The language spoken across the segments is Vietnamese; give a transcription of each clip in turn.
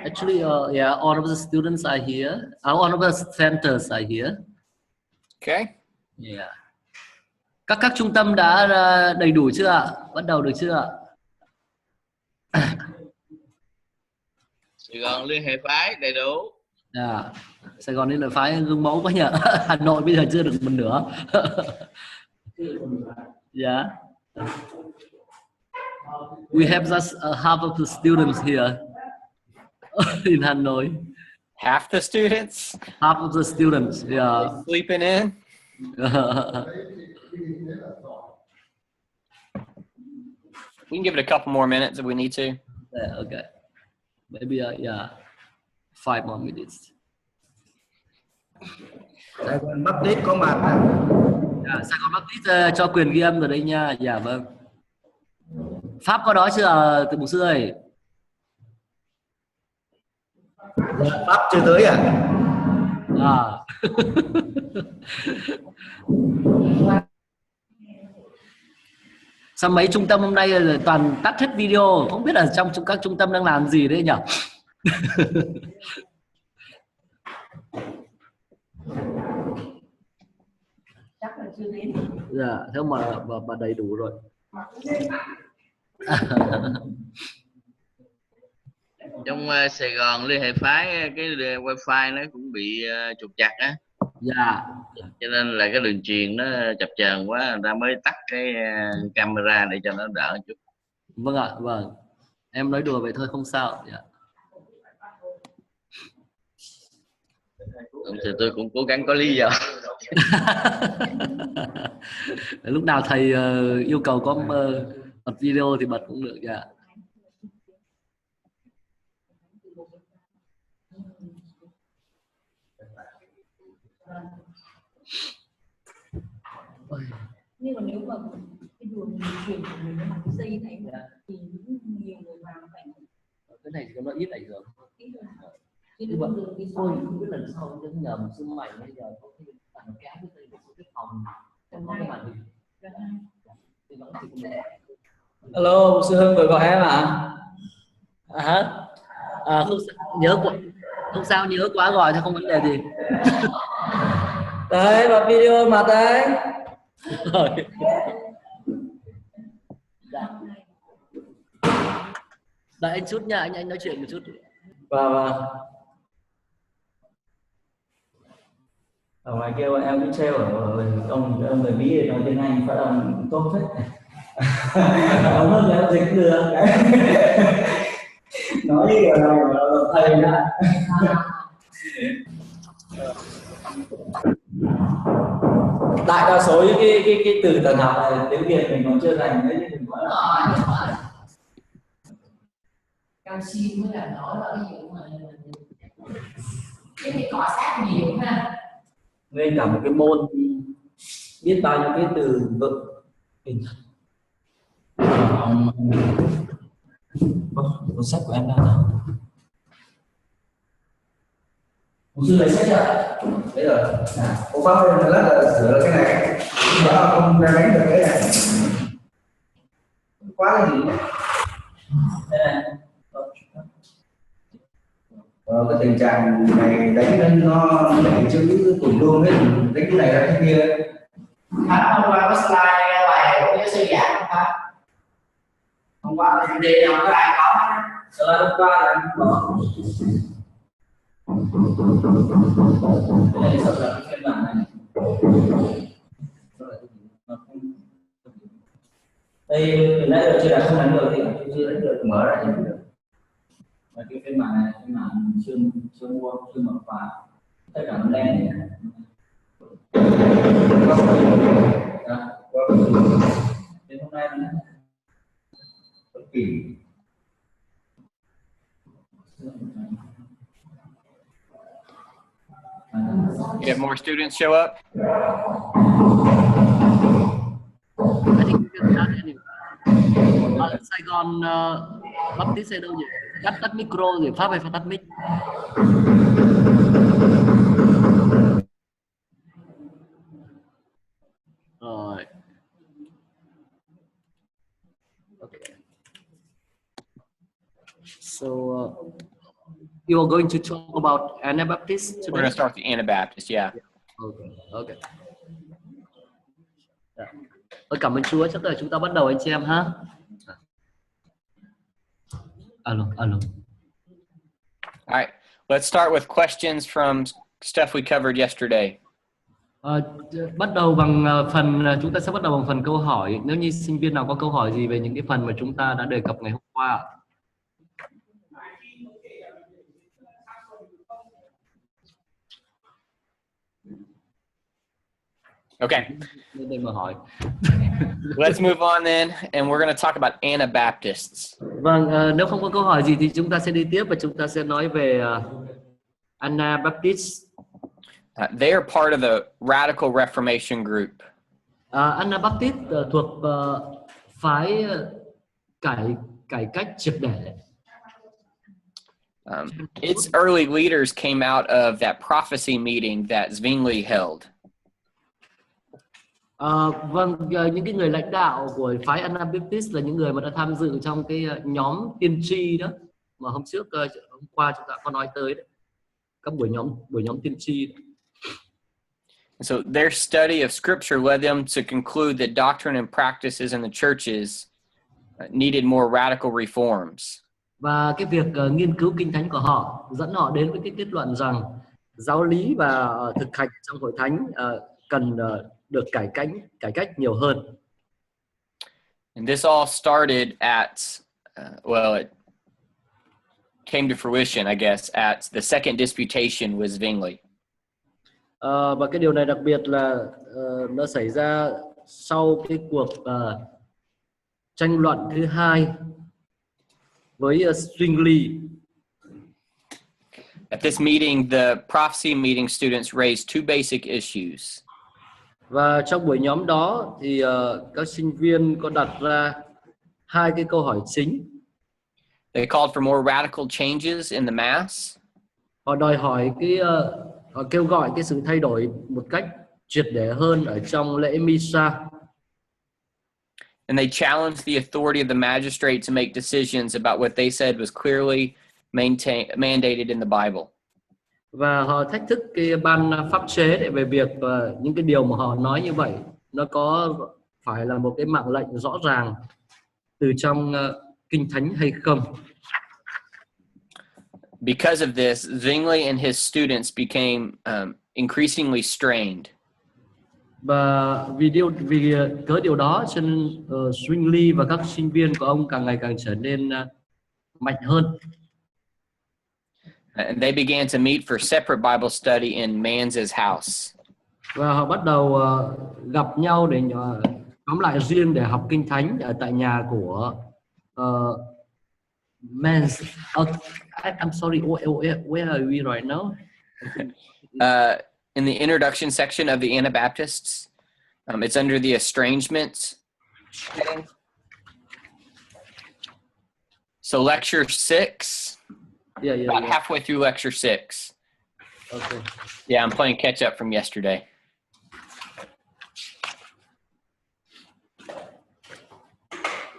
Actually, yeah, all of the students are here. All of the centers are here. Okay. Yeah. Các trung tâm đã đầy đủ chưa ạ? Bắt đầu được chưa ạ? Sài Gòn Liên hệ phái đầy đủ. Yeah. Sài Gòn Liên hệ phái gương mẫu quá nhỉ. Hà Nội bây giờ chưa được một nửa. Yeah. We have just half of the students here in Hanoi. Half the students? Half of the students, yeah. Sleeping in? We can give it a couple more minutes if we need to. Yeah, okay. Maybe, yeah, 5 more minutes. Sài Gòn Baptist có mặt. Yeah, Sài Gòn Baptist cho quyền ghi âm rồi đây nha. Dạ vâng. Pháp có đó chưa, từ mục sư ơi? Pháp chưa tới à? À. Sao mấy trung tâm hôm nay toàn tắt hết video, không biết là trong các trung tâm đang làm gì đấy nhỉ? Chắc là chưa đến. Dạ, thế mà đầy đủ rồi. Trong Sài Gòn Liên hệ phái cái wifi nó cũng bị trục trặc á. Dạ. Cho nên là cái đường truyền nó chập chờn quá, người ta mới tắt cái camera để cho nó đỡ chút. Vâng ạ, vâng. Em nói đùa vậy thôi, không sao. Dạ. Thì tôi cũng cố gắng có lý do. Lúc nào thầy yêu cầu có bật video thì bật cũng được. Dạ. Nhưng mà nếu mà cái đường truyền của mình nó là cái dây này thì nhiều người vào phải cái này thì nó ít ảnh hưởng. Nhưng mà thôi cái lần sau những nhờ một sư mạnh bây giờ có cái tặng cái áp cái phòng có cái màn hình. Hello, sư Hưng vừa gọi em ạ. Không, nhớ quá, không sao, nhớ quá gọi thì không vấn đề gì. Đấy, bật video mặt đấy. Đợi anh chút nha, anh nói chuyện một chút. Vâng. Ở ngoài kia bọn em cũng treo ở ông người Mỹ nói tiếng Anh phát âm tốt phết. Ông hơn là dịch được. Nói như là thầy đã. Đại đa số những cái từ tần học này tiếng Việt mình còn chưa dành đấy, nhưng mình vẫn là canxi mới là nó là cái gì mà cái này cọ sát nhiều ha. ngay cả một cái môn biết bao nhiêu cái từ vựng hình thật. Cuốn sách của em đang nào? Một sư lấy sách chưa? Đấy rồi. Cô pháp lên lát là sửa cái này. Đó không ra đánh được cái này. Quá cái gì? Đây này. Cái tình trạng này đánh lên nó để chữ tủi luôn hết, đánh cái này ra cái kia. Khánh hôm qua có slide bài của giáo sư giảng không ta? Hôm qua là đề nào có ai có? Slide hôm qua là cái này sợ là cái phiên bản này. Đây từ nãy giờ chưa đã không đánh được thì chưa đánh được, mở lại chưa được. Và cái phiên bản này phiên bản chưa mua, chưa mở khóa, tất cả nó đen này. Đến hôm nay nó bất kỳ. You have more students show up? I think we can start anyway. Ở Sài Gòn Baptist ở đâu nhỉ? Tắt micro rồi, Pháp phải tắt mic. Rồi. Okay. So you are going to talk about Anabaptists We're today? going to start with the Anabaptist, yeah. Okay. Okay. Cảm ơn Chúa. Chắc là chúng ta bắt đầu anh chị em ha. Alo. All right, let's start with questions from stuff we covered yesterday. Bắt đầu bằng chúng ta sẽ bắt đầu bằng phần câu hỏi. Nếu như sinh viên nào có câu hỏi gì về những cái phần mà chúng ta đã đề cập ngày hôm qua. Okay, Để mà hỏi. let's move on then, and we're going to talk about Anabaptists. Vâng, nếu không có câu hỏi gì thì chúng ta sẽ đi tiếp và chúng ta sẽ nói về Anabaptists. They are part of the Radical Reformation group. Anabaptist thuộc phái cải cách triệt để. Its early leaders came out of that prophecy meeting that Zwingli held. Những cái người lãnh đạo của phái Anabaptist là những người mà đã tham dự trong cái nhóm tiên tri đó mà hôm qua chúng ta có nói tới đấy. Các buổi nhóm tiên tri đó. So their study of Scripture led them to conclude that doctrine and practices in the churches needed more radical reforms. Và cái việc nghiên cứu kinh thánh của họ dẫn họ đến với cái kết luận rằng giáo lý và thực hành trong hội thánh cần được cải cách nhiều hơn. And this all started at, it came to fruition, I guess, at the second disputation with Zwingli. Và cái điều này đặc biệt là nó xảy ra sau cái cuộc tranh luận thứ hai với Zwingli. At this meeting, the prophecy meeting students raised two basic issues. Và trong buổi nhóm đó thì các sinh viên có đặt ra hai cái câu hỏi chính. They called for more radical changes in the Mass. Họ đòi hỏi họ kêu gọi cái sự thay đổi một cách triệt để hơn ở trong lễ Misa. And they challenged the authority of the magistrate to make decisions about what they said was clearly mandated in the Bible. Và họ thách thức cái ban pháp chế để về việc những cái điều mà họ nói như vậy nó có phải là một cái mạng lệnh rõ ràng từ trong kinh thánh hay không. Because of this, Zwingli and his students became increasingly strained. Và vì cớ điều đó cho nên Zwingli và các sinh viên của ông càng ngày càng trở nên mạnh hơn. And they began to meet for separate Bible study in Manz's house. Và họ bắt đầu gặp nhau để nhóm lại riêng để học kinh thánh ở tại nhà của Manz. I'm sorry, where are we right now? In the introduction section of the Anabaptists, it's under the estrangement heading. So lecture 6. About halfway through lecture 6. Okay. Yeah, I'm playing catch up from yesterday.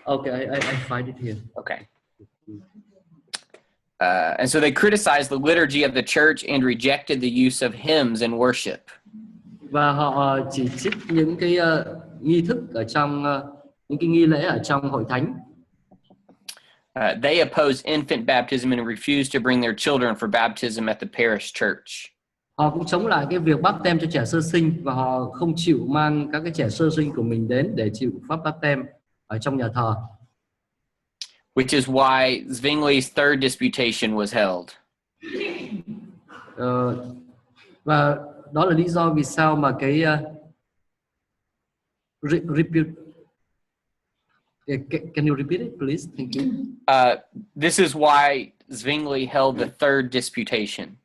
Okay, I find it here. Okay. And so they criticized the liturgy of the church and rejected the use of hymns in worship. Và họ chỉ trích những cái nghi thức ở trong những cái nghi lễ ở trong hội thánh. They opposed infant baptism and refused to bring their children for baptism at the parish church. Họ cũng chống lại cái việc báp têm cho trẻ sơ sinh và họ không chịu mang các cái trẻ sơ sinh của mình đến để chịu pháp báp têm ở trong nhà thờ. Which is why Zwingli's third disputation was held. Và đó là lý do vì sao mà cái can you repeat it, please? Thank you. This is why Zwingli held the third disputation.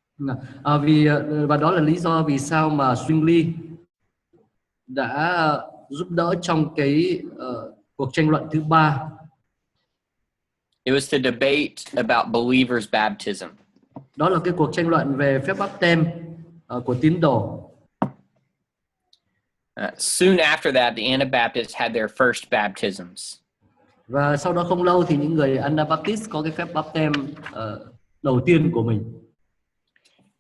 Và đó là lý do vì sao mà Zwingli đã giúp đỡ trong cái cuộc tranh luận thứ ba. It was to debate about believers' baptism. Đó là cái cuộc tranh luận về phép báp têm của tín đồ. Soon after that, the Anabaptists had their first baptisms. Và sau đó không lâu thì những người Anabaptist có cái phép báp têm đầu tiên của mình.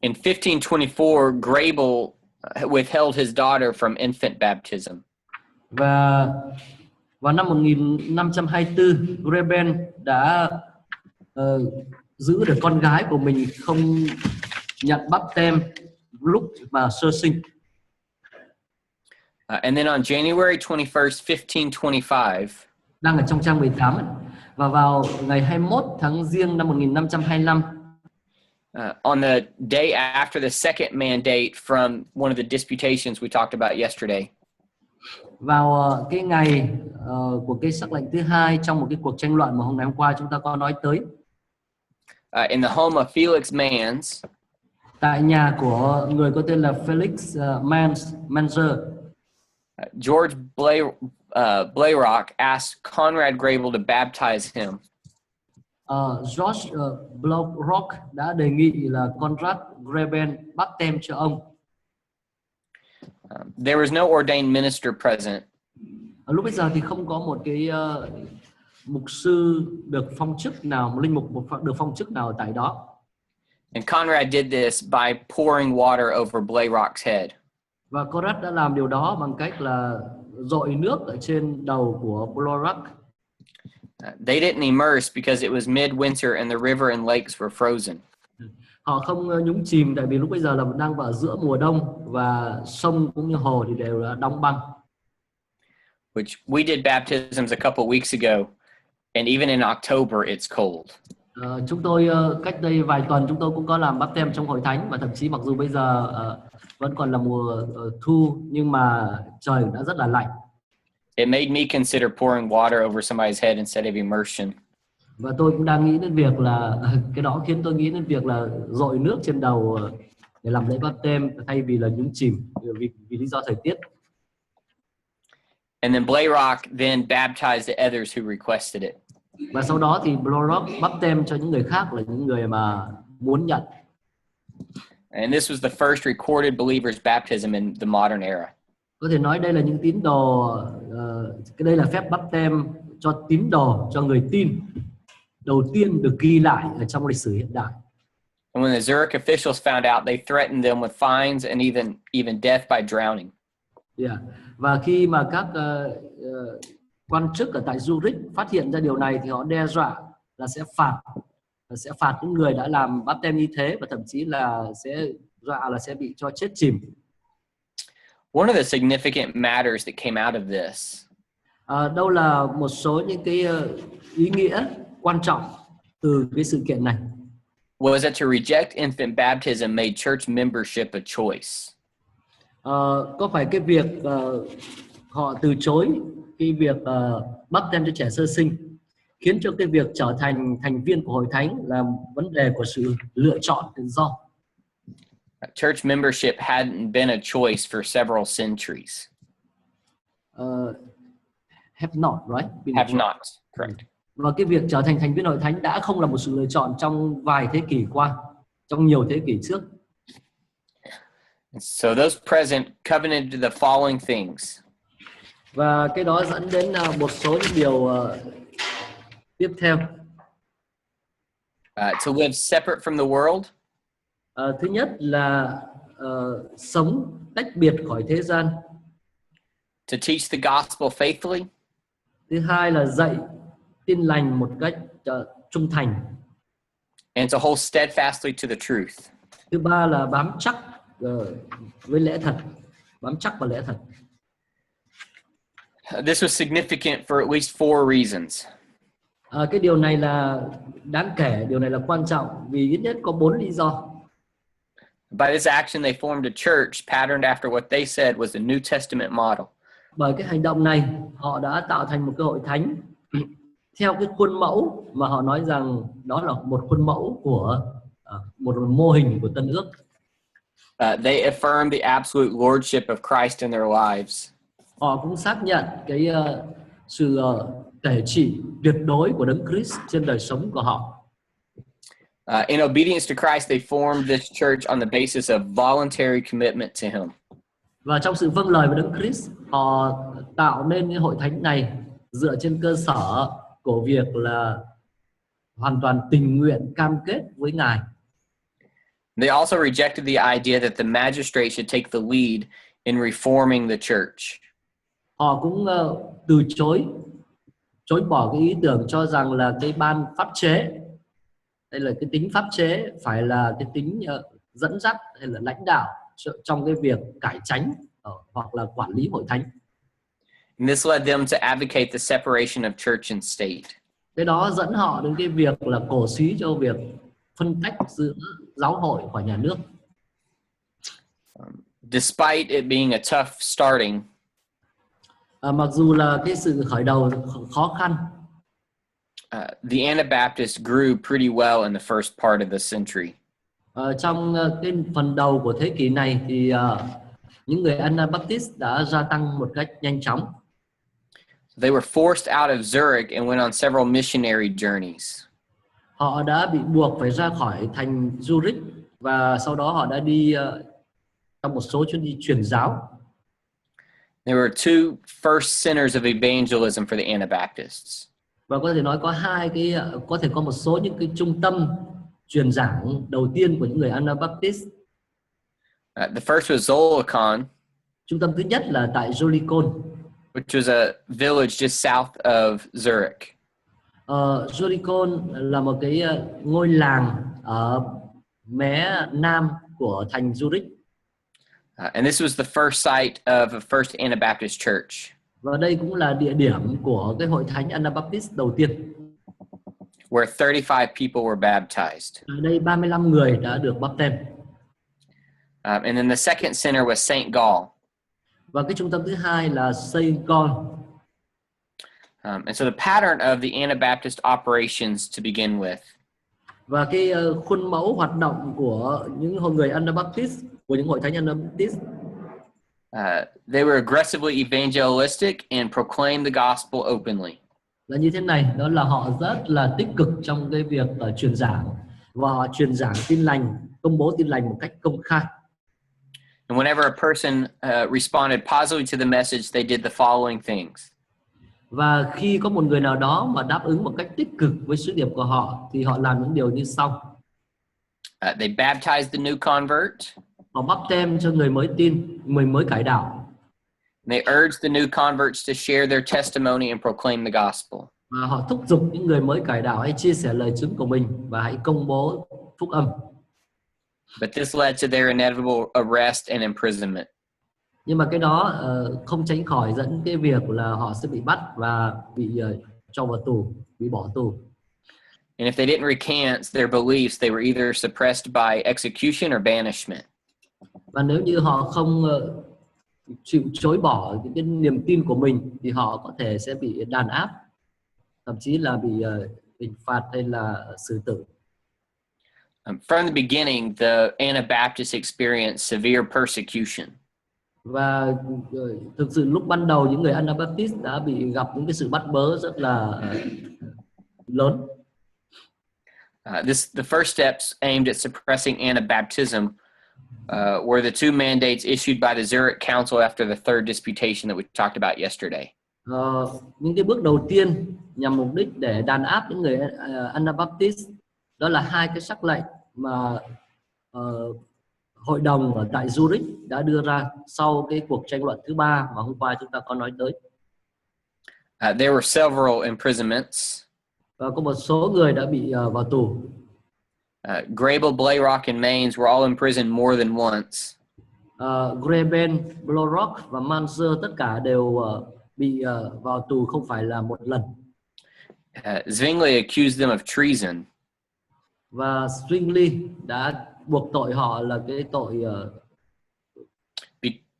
In 1524, Grable withheld his daughter from infant baptism. Và vào năm 1524, Greben đã giữ được con gái của mình không nhận báp têm lúc mà sơ sinh. And then on January 21st, 1525, Đang ở trong trang 18 ấy. Và vào ngày 21 tháng Giêng năm 1525, on the day after the second mandate from one of the disputations we talked about yesterday, vào cái ngày của cái sắc lệnh thứ hai trong một cái cuộc tranh luận mà hôm ngày hôm qua chúng ta có nói tới, in the home of Felix Mans, tại nhà của người có tên là Felix Manzer, George Blayrock asked Conrad Grable to baptize him. George Blayrock đã đề nghị là Conrad Greben báp têm cho ông. There was no ordained minister present. Lúc bây giờ thì không có một cái mục sư được phong chức nào, một linh mục được phong chức nào tại đó. And Conrad did this by pouring water over Blayrock's head. Và Conrad đã làm điều đó bằng cách là dội nước ở trên đầu của Blayrock. They didn't immerse because it was midwinter and the river and lakes were frozen. Họ không nhúng chìm tại vì lúc bây giờ là đang vào giữa mùa đông và sông cũng như hồ thì đều là đóng băng. Which we did baptisms a couple weeks ago, and even in October it's cold. Chúng tôi cách đây vài tuần chúng tôi cũng có làm báp têm trong hội thánh, và thậm chí mặc dù bây giờ vẫn còn là mùa thu nhưng mà trời đã rất là lạnh. It made me consider pouring water over somebody's head instead of immersion. Và tôi cũng đang nghĩ đến việc là cái đó khiến tôi nghĩ đến việc là dội nước trên đầu để làm lễ báp têm thay vì là nhúng chìm vì lý do thời tiết. And then Blayrock then baptized the others who requested it. Và sau đó thì Blayrock báp têm cho những người khác là những người mà muốn nhận. And this was the first recorded believer's baptism in the modern era. Có thể nói đây là những tín đồ, cái đây là phép báp têm cho tín đồ, cho người tin đầu tiên được ghi lại ở trong lịch sử hiện đại. And when the Zurich officials found out, they threatened them with fines and even death by drowning. Yeah. Và khi mà các quan chức ở tại Zurich phát hiện ra điều này thì họ đe dọa là sẽ phạt những người đã làm báp têm như thế, và thậm chí là sẽ dọa là sẽ bị cho chết chìm. One of the significant matters that came out of this đâu là một số những cái ý nghĩa quan trọng từ cái sự kiện này was that to reject infant baptism made church membership a choice. Có phải cái việc họ từ chối cái việc báp têm cho trẻ sơ sinh khiến cho cái việc trở thành thành viên của hội thánh là vấn đề của sự lựa chọn tự do. Church membership hadn't been a choice for several centuries. Have not, right? Have not, correct. Và cái việc trở thành thành viên hội thánh đã không là một sự lựa chọn trong vài thế kỷ qua, trong nhiều thế kỷ trước. So those present covenanted the following things. Và cái đó dẫn đến một số những điều tiếp theo. To live separate from the world. Thứ nhất là sống tách biệt khỏi thế gian. To teach the gospel faithfully. Thứ hai là dạy tin lành một cách trung thành. And to hold steadfastly to the truth. Thứ ba là bám chắc với lẽ thật, bám chắc vào lẽ thật. This was significant for at least 4 reasons. Cái điều này là đáng kể, điều này là quan trọng vì ít nhất có 4 lý do. By this action, they formed a church patterned after what they said was the New Testament model. Bởi cái hành động này, họ đã tạo thành một cái hội thánh theo cái khuôn mẫu mà họ nói rằng đó là một khuôn mẫu của một mô hình của Tân Ước. They affirmed the absolute lordship of Christ in their lives. Họ cũng xác nhận cái sự tể trị tuyệt đối của Đấng Christ trên đời sống của họ. In obedience to Christ, they formed this church on the basis of voluntary commitment to Him. Và trong sự vâng lời với Đấng Christ, họ tạo nên cái hội thánh này dựa trên cơ sở của việc là hoàn toàn tình nguyện cam kết với Ngài. They also rejected the idea that the magistrate should take the lead in reforming the church. Họ cũng từ chối bỏ cái ý tưởng cho rằng là cái ban pháp chế, hay là cái tính pháp chế phải là cái tính dẫn dắt hay là lãnh đạo trong cái việc cải chánh hoặc là quản lý hội thánh. And this led them to advocate the separation of church and state. Cái đó dẫn họ đến cái việc là cổ suý cho việc phân tách giữa giáo hội và nhà nước. Despite it being a tough starting, Mặc dù là cái sự khởi đầu khó khăn, the Anabaptists grew pretty well in the first part of the century. Trong cái phần đầu của thế kỷ này thì những người Anabaptist đã gia tăng một cách nhanh chóng. They were forced out of Zurich and went on several missionary journeys. Họ đã bị buộc phải ra khỏi thành Zurich và sau đó họ đã đi trong một số chuyến đi truyền giáo. There were two first centers of evangelism for the Anabaptists. Và có thể nói có thể có một số những cái trung tâm truyền giảng đầu tiên của những người Anabaptist. The first was Zolikon, Trung tâm thứ nhất là tại Zolikon, which was a village just south of Zurich. Zolikon là một cái ngôi làng ở mé nam của thành Zurich. And this was the first site of a first Anabaptist church. Và đây cũng là địa điểm của cái hội thánh Anabaptist đầu tiên. Where 35 people were baptized. Ở đây 35 người đã được báp têm. And then the second center was St. Gall. Và cái trung tâm thứ hai là Saint Gall. And so the pattern of the Anabaptist operations to begin with. Và cái khuôn mẫu hoạt động của những người Anabaptist, của những hội thánh Anabaptist, they were aggressively evangelistic and proclaimed the gospel openly. là như thế này, đó là họ rất là tích cực trong cái việc truyền giảng, và họ truyền giảng tin lành, công bố tin lành một cách công khai. And whenever a person responded positively to the message, they did the following things. Và khi có một người nào đó mà đáp ứng một cách tích cực với sứ điệp của họ thì họ làm những điều như sau. They baptized the new convert. Họ báp têm cho người mới tin, người mới cải đạo. They urged the new converts to share their testimony and proclaim the gospel. Và họ thúc giục những người mới cải đạo hãy chia sẻ lời chứng của mình và hãy công bố phúc âm. But this led to their inevitable arrest and imprisonment. Nhưng mà cái đó không tránh khỏi dẫn cái việc là họ sẽ bị bắt và bị cho vào tù, bị bỏ tù. And if they didn't recant their beliefs, they were either suppressed by execution or banishment. Và nếu như họ không chịu chối bỏ những cái niềm tin của mình thì họ có thể sẽ bị đàn áp, thậm chí là bị hình phạt hay là xử tử. From the beginning, the Anabaptists experienced severe persecution. Và thực sự lúc ban đầu những người Anabaptist đã bị gặp những cái sự bắt bớ rất là lớn. The first steps aimed at suppressing Anabaptism were the two mandates issued by the Zurich Council after the third disputation that we talked about yesterday. Những cái bước đầu tiên nhằm mục đích để đàn áp những người Anabaptist đó là hai cái sắc lệnh mà hội đồng ở tại Zurich đã đưa ra sau cái cuộc tranh luận thứ ba mà hôm qua chúng ta có nói tới. There were several imprisonments. Và có một số người đã bị vào tù. Grable, Blayrock, and Mainz were all imprisoned more than once. Greben, Blayrock và Manzer tất cả đều bị vào tù không phải là một lần. Zwingli accused them of treason. Và Zwingli đã buộc tội họ là cái tội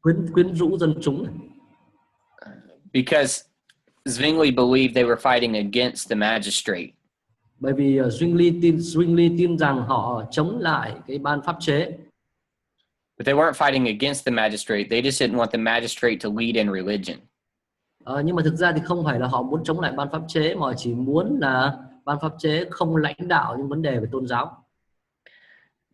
quyến rũ dân chúng. Because Zwingli believed they were fighting against the magistrate. Bởi vì Zwingli tin rằng họ chống lại cái ban pháp chế. But they weren't fighting against the magistrate. They just didn't want the magistrate to lead in religion. Nhưng mà thực ra thì không phải là họ muốn chống lại ban pháp chế, mà họ chỉ muốn là ban pháp chế không lãnh đạo những vấn đề về tôn giáo.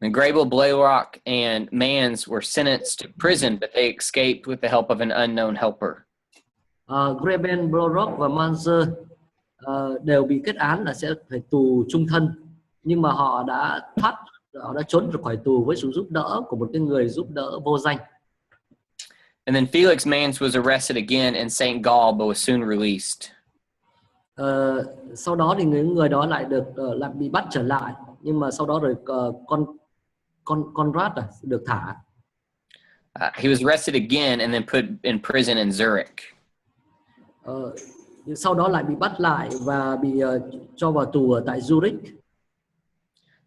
And Grable, Blayrock, and Mainz were sentenced to prison, but they escaped with the help of an unknown helper. Greben, Blayrock và Manzer đều bị kết án là sẽ phải tù chung thân, nhưng mà họ đã trốn được khỏi tù với sự giúp đỡ của một cái người giúp đỡ vô danh. And then Felix Manz was arrested again in St. Gall, but was soon released. Sau đó thì người đó lại lại bị bắt trở lại, nhưng mà sau đó rồi Conrad được thả. He was arrested again and then put in prison in Zurich. Sau đó lại bị bắt lại và bị cho vào tù ở tại Zurich.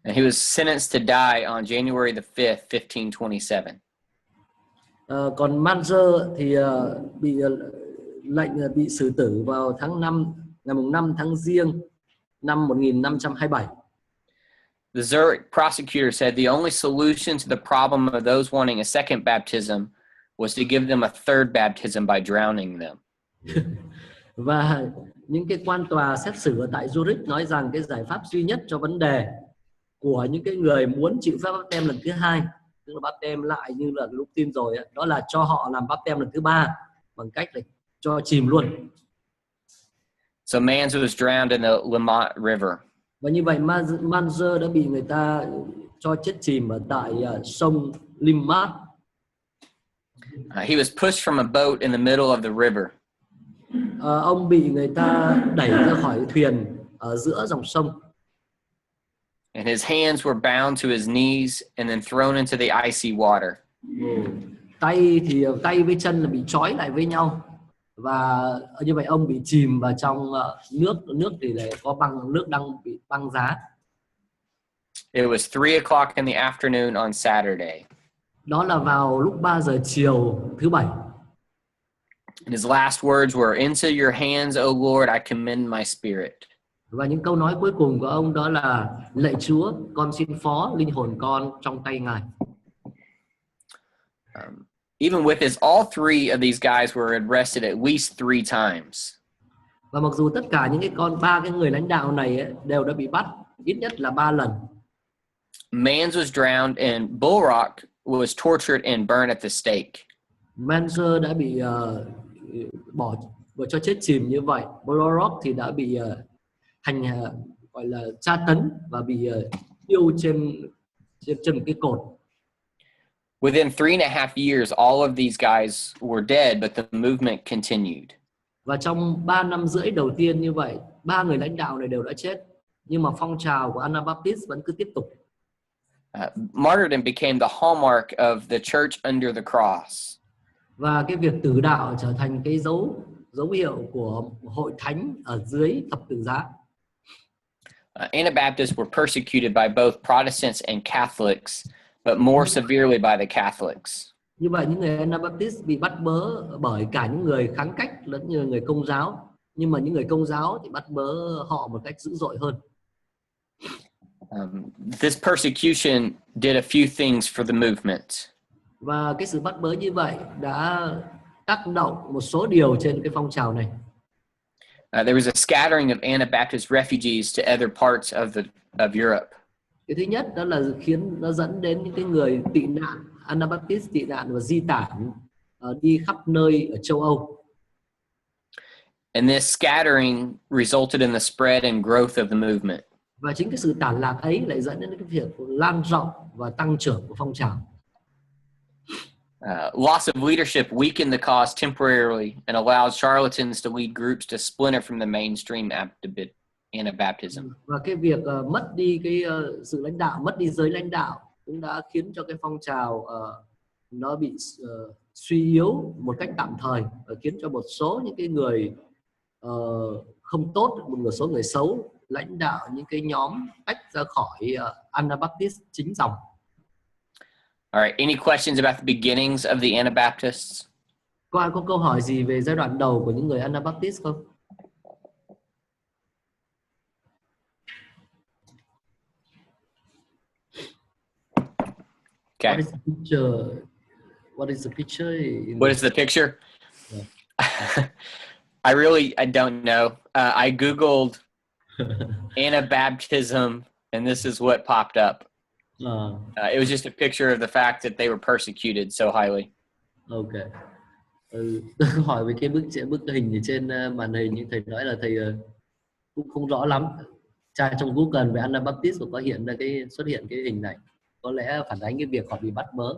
And he was sentenced to die on January the 5th, 1527. Còn Manzer thì bị lệnh bị xử tử vào ngày 5 tháng Giêng năm 1527. The Zurich prosecutor said the only solution to the problem of those wanting a second baptism was to give them a third baptism by drowning them. Và những cái quan tòa xét xử ở tại Zurich nói rằng cái giải pháp duy nhất cho vấn đề của những cái người muốn chịu phép báp têm lần thứ hai, tức là báp têm lại như là lúc tin rồi, đó là cho họ làm báp têm lần thứ ba bằng cách là cho chìm luôn. So Manz was drowned in the Limmat River. Và như vậy Manzer đã bị người ta cho chết chìm ở tại sông Limmat. He was pushed from a boat in the middle of the river. Ông bị người ta đẩy ra khỏi thuyền ở giữa dòng sông. And his hands were bound to his knees and then thrown into the icy water. Tay với chân là bị trói lại với nhau, và như vậy ông bị chìm vào trong nước thì lại có nước đang bị băng giá. It was 3 o'clock in the afternoon on Saturday. Đó là vào lúc 3 giờ chiều thứ Bảy. And his last words were, "Into your hands, O Lord, I commend my spirit." Và những câu nói cuối cùng của ông đó là: lạy Chúa, con xin phó linh hồn con trong tay Ngài. Even with this, all three of these guys were arrested at least 3 times. Và mặc dù tất cả những ba cái người lãnh đạo này đều đã bị bắt ít nhất là 3 lần. Manz was drowned and Bullrock was tortured and burned at the stake. Manzer đã bị bỏ cho chết chìm như vậy. Bullrock thì đã bị gọi là tra tấn và bị thiêu trên một cái cột. Within 3.5 years, all of these guys were dead, but the movement continued. Và trong 3 năm rưỡi đầu tiên như vậy, 3 người lãnh đạo này đều đã chết, nhưng mà phong trào của Anabaptist vẫn cứ tiếp tục. Martyrdom became the hallmark of the church under the cross. Và cái việc tử đạo trở thành cái dấu hiệu của hội thánh ở dưới thập tự giá. Anabaptists were persecuted by both Protestants and Catholics, but more severely by the Catholics. Như vậy những người Anabaptist bị bắt bớ bởi cả những người kháng cách lẫn như người Công giáo, nhưng mà những người Công giáo thì bắt bớ họ một cách dữ dội hơn. This persecution did a few things for the movement. Và cái sự bắt bớ như vậy đã tác động một số điều trên cái phong trào này. There was a scattering of Anabaptist refugees to other parts of Europe. Cái thứ nhất đó là khiến nó dẫn đến những cái người tị nạn, Anabaptist tị nạn và di tản đi khắp nơi ở châu Âu. And this scattering resulted in the spread and growth of the movement. Và chính cái sự tản lạc ấy lại dẫn đến cái việc lan rộng và tăng trưởng của phong trào. Loss of leadership weakened the cause temporarily and allowed charlatans to lead groups to splinter from the mainstream Anabaptism. Và cái việc mất đi cái sự lãnh đạo, mất đi giới lãnh đạo cũng đã khiến cho cái phong trào nó bị suy yếu một cách tạm thời, và khiến cho một số những cái người không tốt, một số người xấu lãnh đạo những cái nhóm tách ra khỏi Anabaptist chính dòng. All right, any questions about the beginnings of the Anabaptists? Có ai có câu hỏi gì về giai đoạn đầu của những người Anabaptist không? Okay. What is the picture? What is the picture? Yeah. I don't know. I Googled Anabaptism, and this is what popped up. It was just a picture of the fact that they were persecuted so highly. Okay. Tôi hỏi về cái bức hình trên màn hình, như thầy nói là thầy cũng không rõ lắm. Tra trong Google về Anabaptist có hiện ra xuất hiện cái hình này, có lẽ phản ánh cái việc họ bị bắt bớ.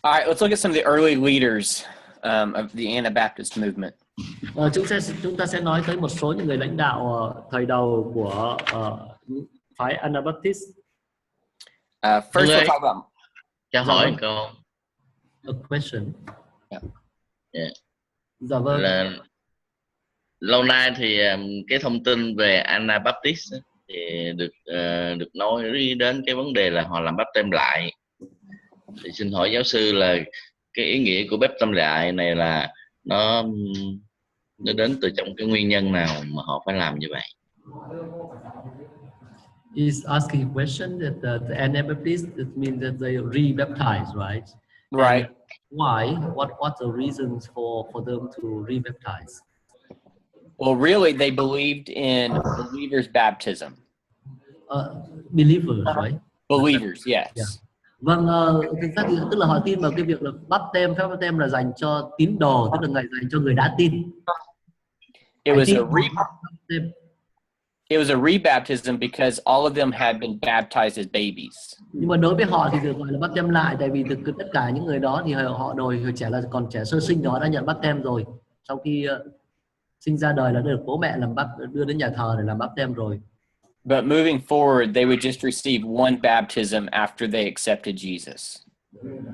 All right, let's look at some of the early leaders of the Anabaptist movement. Chúng ta sẽ nói tới một số những người lãnh đạo thời đầu của phái Anabaptist. First, we'll talk about. Cho hỏi một câu. A question. Yeah. Dạ vâng. Là lâu nay thì cái thông tin về Anabaptist thì được nói đến cái vấn đề là họ làm báp têm lại. Thì xin hỏi giáo sư là cái ý nghĩa của báp têm lại này là nó đến từ trong cái nguyên nhân nào mà họ phải làm như vậy? He's asking a question that the Anabaptist, it means that they re-baptize, right? Right. And why? What's the reasons for them to re-baptize? Well, really, they believed in believers' baptism. Believers, right? Believers, yes. Yeah. Vâng, thực ra thì tức là họ tin vào cái việc là phép báp têm là dành cho tín đồ, tức là ngày dành cho người đã tin. It was a rebaptism because all of them had been baptized as babies. Nhưng mà đối với họ thì được gọi là báp têm lại, tại vì tất cả những người đó thì họ hồi trẻ là còn trẻ sơ sinh đó đã nhận báp têm rồi. Sau khi sinh ra đời là được bố mẹ đưa đến nhà thờ để làm báp têm rồi. But moving forward, they would just receive one baptism after they accepted Jesus.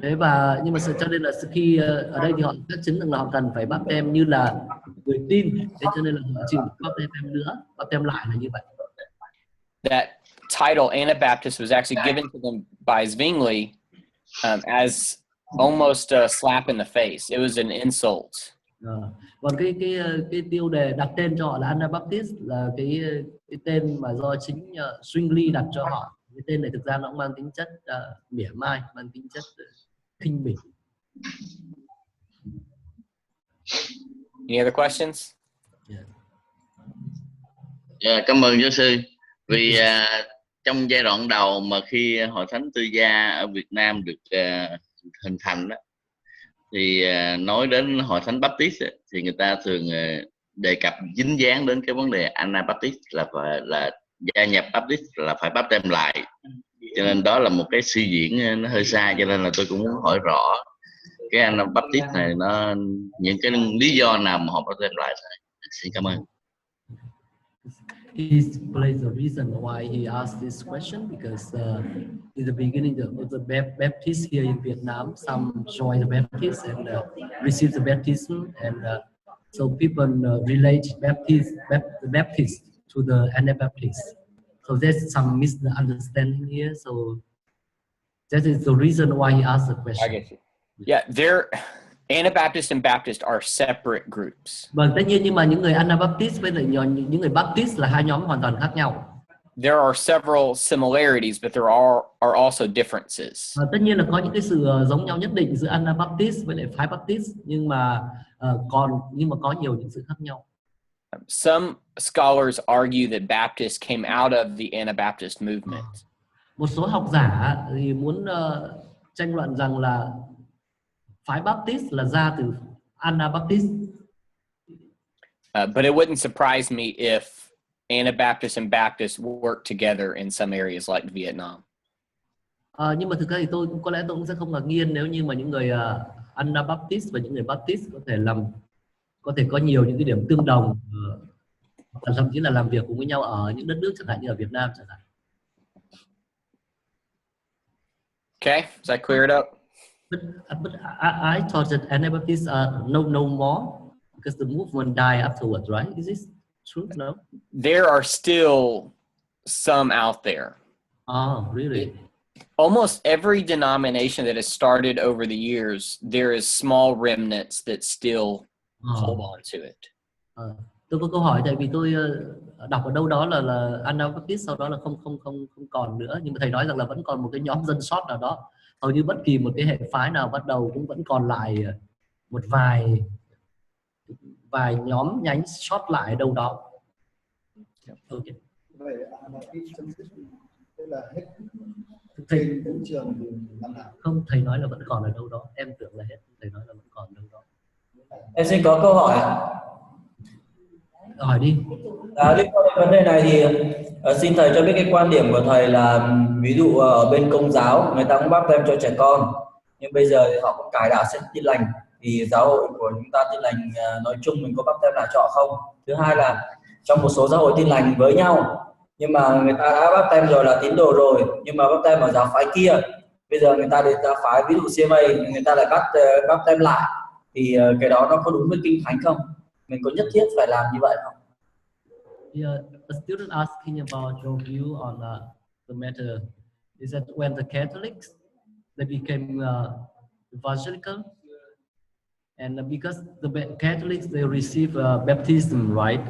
Thế nhưng mà cho nên là khi ở đây thì họ chắc chắn rằng là họ cần phải báp têm như là người tin, thế cho nên là họ chịu báp têm nữa, báp têm lại là như vậy. That title Anabaptist was actually given to them by Zwingli as almost a slap in the face. It was an insult. Còn cái tiêu đề đặt tên cho họ là Anabaptist là cái tên mà do chính Zwingli đặt cho họ. Cái tên này thực ra nó cũng mang tính chất mỉa mai, mang tính chất khinh bỉ. Any other questions? Yeah, cảm ơn giáo sư. Vì trong giai đoạn đầu mà khi Hội Thánh Tư Gia ở Việt Nam được hình thành đó, thì nói đến Hội Thánh Baptist thì người ta thường đề cập dính dáng đến cái vấn đề Anabaptist là gia nhập Baptist là phải báp têm lại, cho nên đó là một cái suy diễn nó hơi sai, cho nên là tôi cũng muốn hỏi rõ cái Anabaptist này nó những cái lý do nào mà họ báp têm lại. Xin cảm ơn. He explains the reason why he asked this question because in the beginning of the Baptists here in Vietnam, some joined the Baptists and received the baptism, and so people relate the Baptist to the Anabaptist. So there's some misunderstanding here. So that is the reason why he asked the question. I get you. Yeah, Anabaptist and Baptist are separate groups. Vâng, tất nhiên, nhưng mà những người Anabaptist với lại những người Baptist là hai nhóm hoàn toàn khác nhau. There are several similarities, but there are also differences. Tất nhiên là có những cái sự giống nhau nhất định giữa Anabaptist với lại phái Baptist, nhưng mà có nhiều những sự khác nhau. Some scholars argue that Baptists came out of the Anabaptist movement. Một số học giả thì muốn tranh luận rằng là phái Baptist là ra từ Anabaptist. But it wouldn't surprise me if Anabaptists and Baptists work together in some areas like Vietnam. Nhưng mà thực ra thì tôi cũng sẽ không ngạc nhiên nếu như mà những người Anabaptist và những người Baptist có thể có nhiều những cái điểm tương đồng, thậm chí là làm việc cùng với nhau ở những đất nước chẳng hạn như ở Việt Nam chẳng hạn. Okay, does that clear it up? But I thought that Anabaptists no more because the movement died afterwards, right? Is this true? No. There are still some out there. Oh, really? Almost every denomination that has started over the years, there is small remnants that still hold on to it. Tôi có câu hỏi tại vì tôi đọc ở đâu đó là Anabaptist sau đó là không còn nữa, nhưng mà thầy nói rằng là vẫn còn một cái nhóm dân sót nào đó. Hầu như bất kỳ một cái hệ phái nào bắt đầu cũng vẫn còn lại một vài nhóm nhánh sót lại đâu đó. Okay. Vậy là hết thầy vũ trường năm nào? Không, thầy nói là vẫn còn ở đâu đó. Em tưởng là hết, thầy nói là vẫn còn đâu đó. Em xin có câu hỏi. hỏi đi. Liên quan đến vấn đề này thì xin thầy cho biết cái quan điểm của thầy là ví dụ ở bên Công giáo người ta cũng báp tem cho trẻ con, nhưng bây giờ thì họ cũng cải đạo sang Tin lành, thì giáo hội của chúng ta Tin lành nói chung mình có báp tem là trọ không? Thứ hai là trong một số giáo hội Tin lành với nhau nhưng mà người ta đã báp tem rồi là tín đồ rồi, nhưng mà báp tem ở giáo phái kia bây giờ người ta đến giáo phái ví dụ CMA người ta lại báp tem lại, thì cái đó nó có đúng với kinh thánh không? Mình có nhất thiết phải làm như vậy không? Yeah, a student asking about your view on the matter is that when the Catholics they became evangelical, and because the Catholics they receive baptism, right?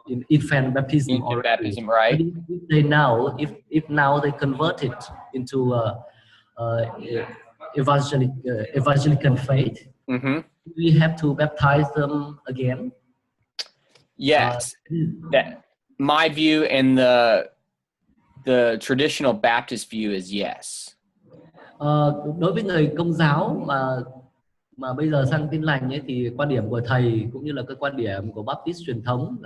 In infant baptism Infant already. baptism, right? But if they now, if now they convert it into evangelical faith, we have to baptize them again. Yes, that my view and the traditional Baptist view is yes. Đối với người Công giáo mà bây giờ sang Tin lành ấy, thì quan điểm của thầy cũng như là cái quan điểm của Baptist truyền thống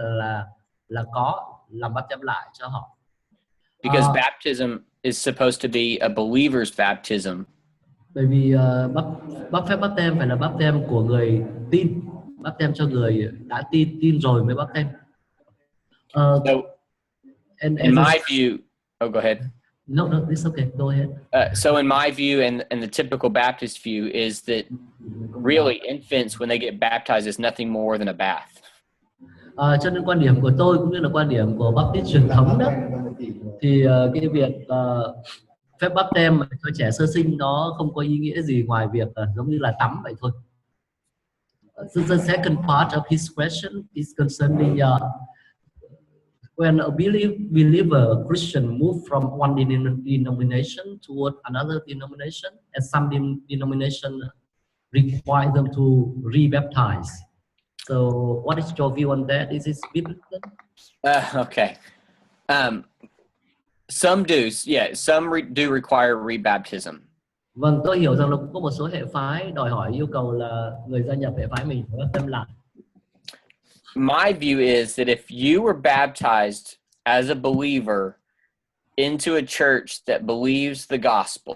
là có làm báp tem lại cho họ. Because baptism is supposed to be a believer's baptism. Bởi vì phép báp tem phải là báp tem của người tin, báp tem cho người đã tin rồi mới báp tem. So, in my view, go ahead. No, it's okay. Go ahead. So in my view and the typical Baptist view is that really infants when they get baptized is nothing more than a bath. Cho nên quan điểm của tôi cũng như là quan điểm của Baptist truyền thống đó, thì cái việc phép báp tem cho trẻ sơ sinh nó không có ý nghĩa gì ngoài việc giống như là tắm vậy thôi. So the second part of his question is concerning when a believer Christian move from one denomination toward another denomination, and some denomination require them to rebaptize. So what is your view on that? Is it biblical? Okay. Some do, yeah. Some do require rebaptism. Vâng, tôi hiểu rằng là cũng có một số hệ phái đòi hỏi yêu cầu là người gia nhập hệ phái mình phải báp tem lại. My view is that if you were baptized as a believer into a church that believes the gospel,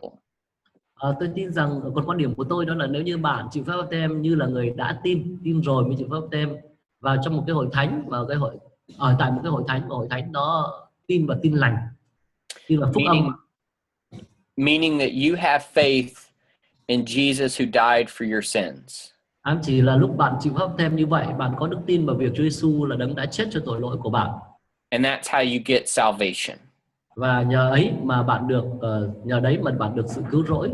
tôi tin rằng còn quan điểm của tôi đó là nếu như bạn chịu phép báp tem như là người đã tin rồi mới chịu phép báp tem vào trong một cái hội thánh, vào cái hội tại một cái hội thánh và hội thánh đó tin và tin lành, tin là phúc âm. Meaning that you have faith in Jesus who died for your sins. Ám chỉ là lúc bạn chịu phép báp tem như vậy, bạn có đức tin vào việc Chúa Giêsu là đấng đã chết cho tội lỗi của bạn. And that's how you get salvation. Và nhờ ấy mà bạn được bạn được sự cứu rỗi.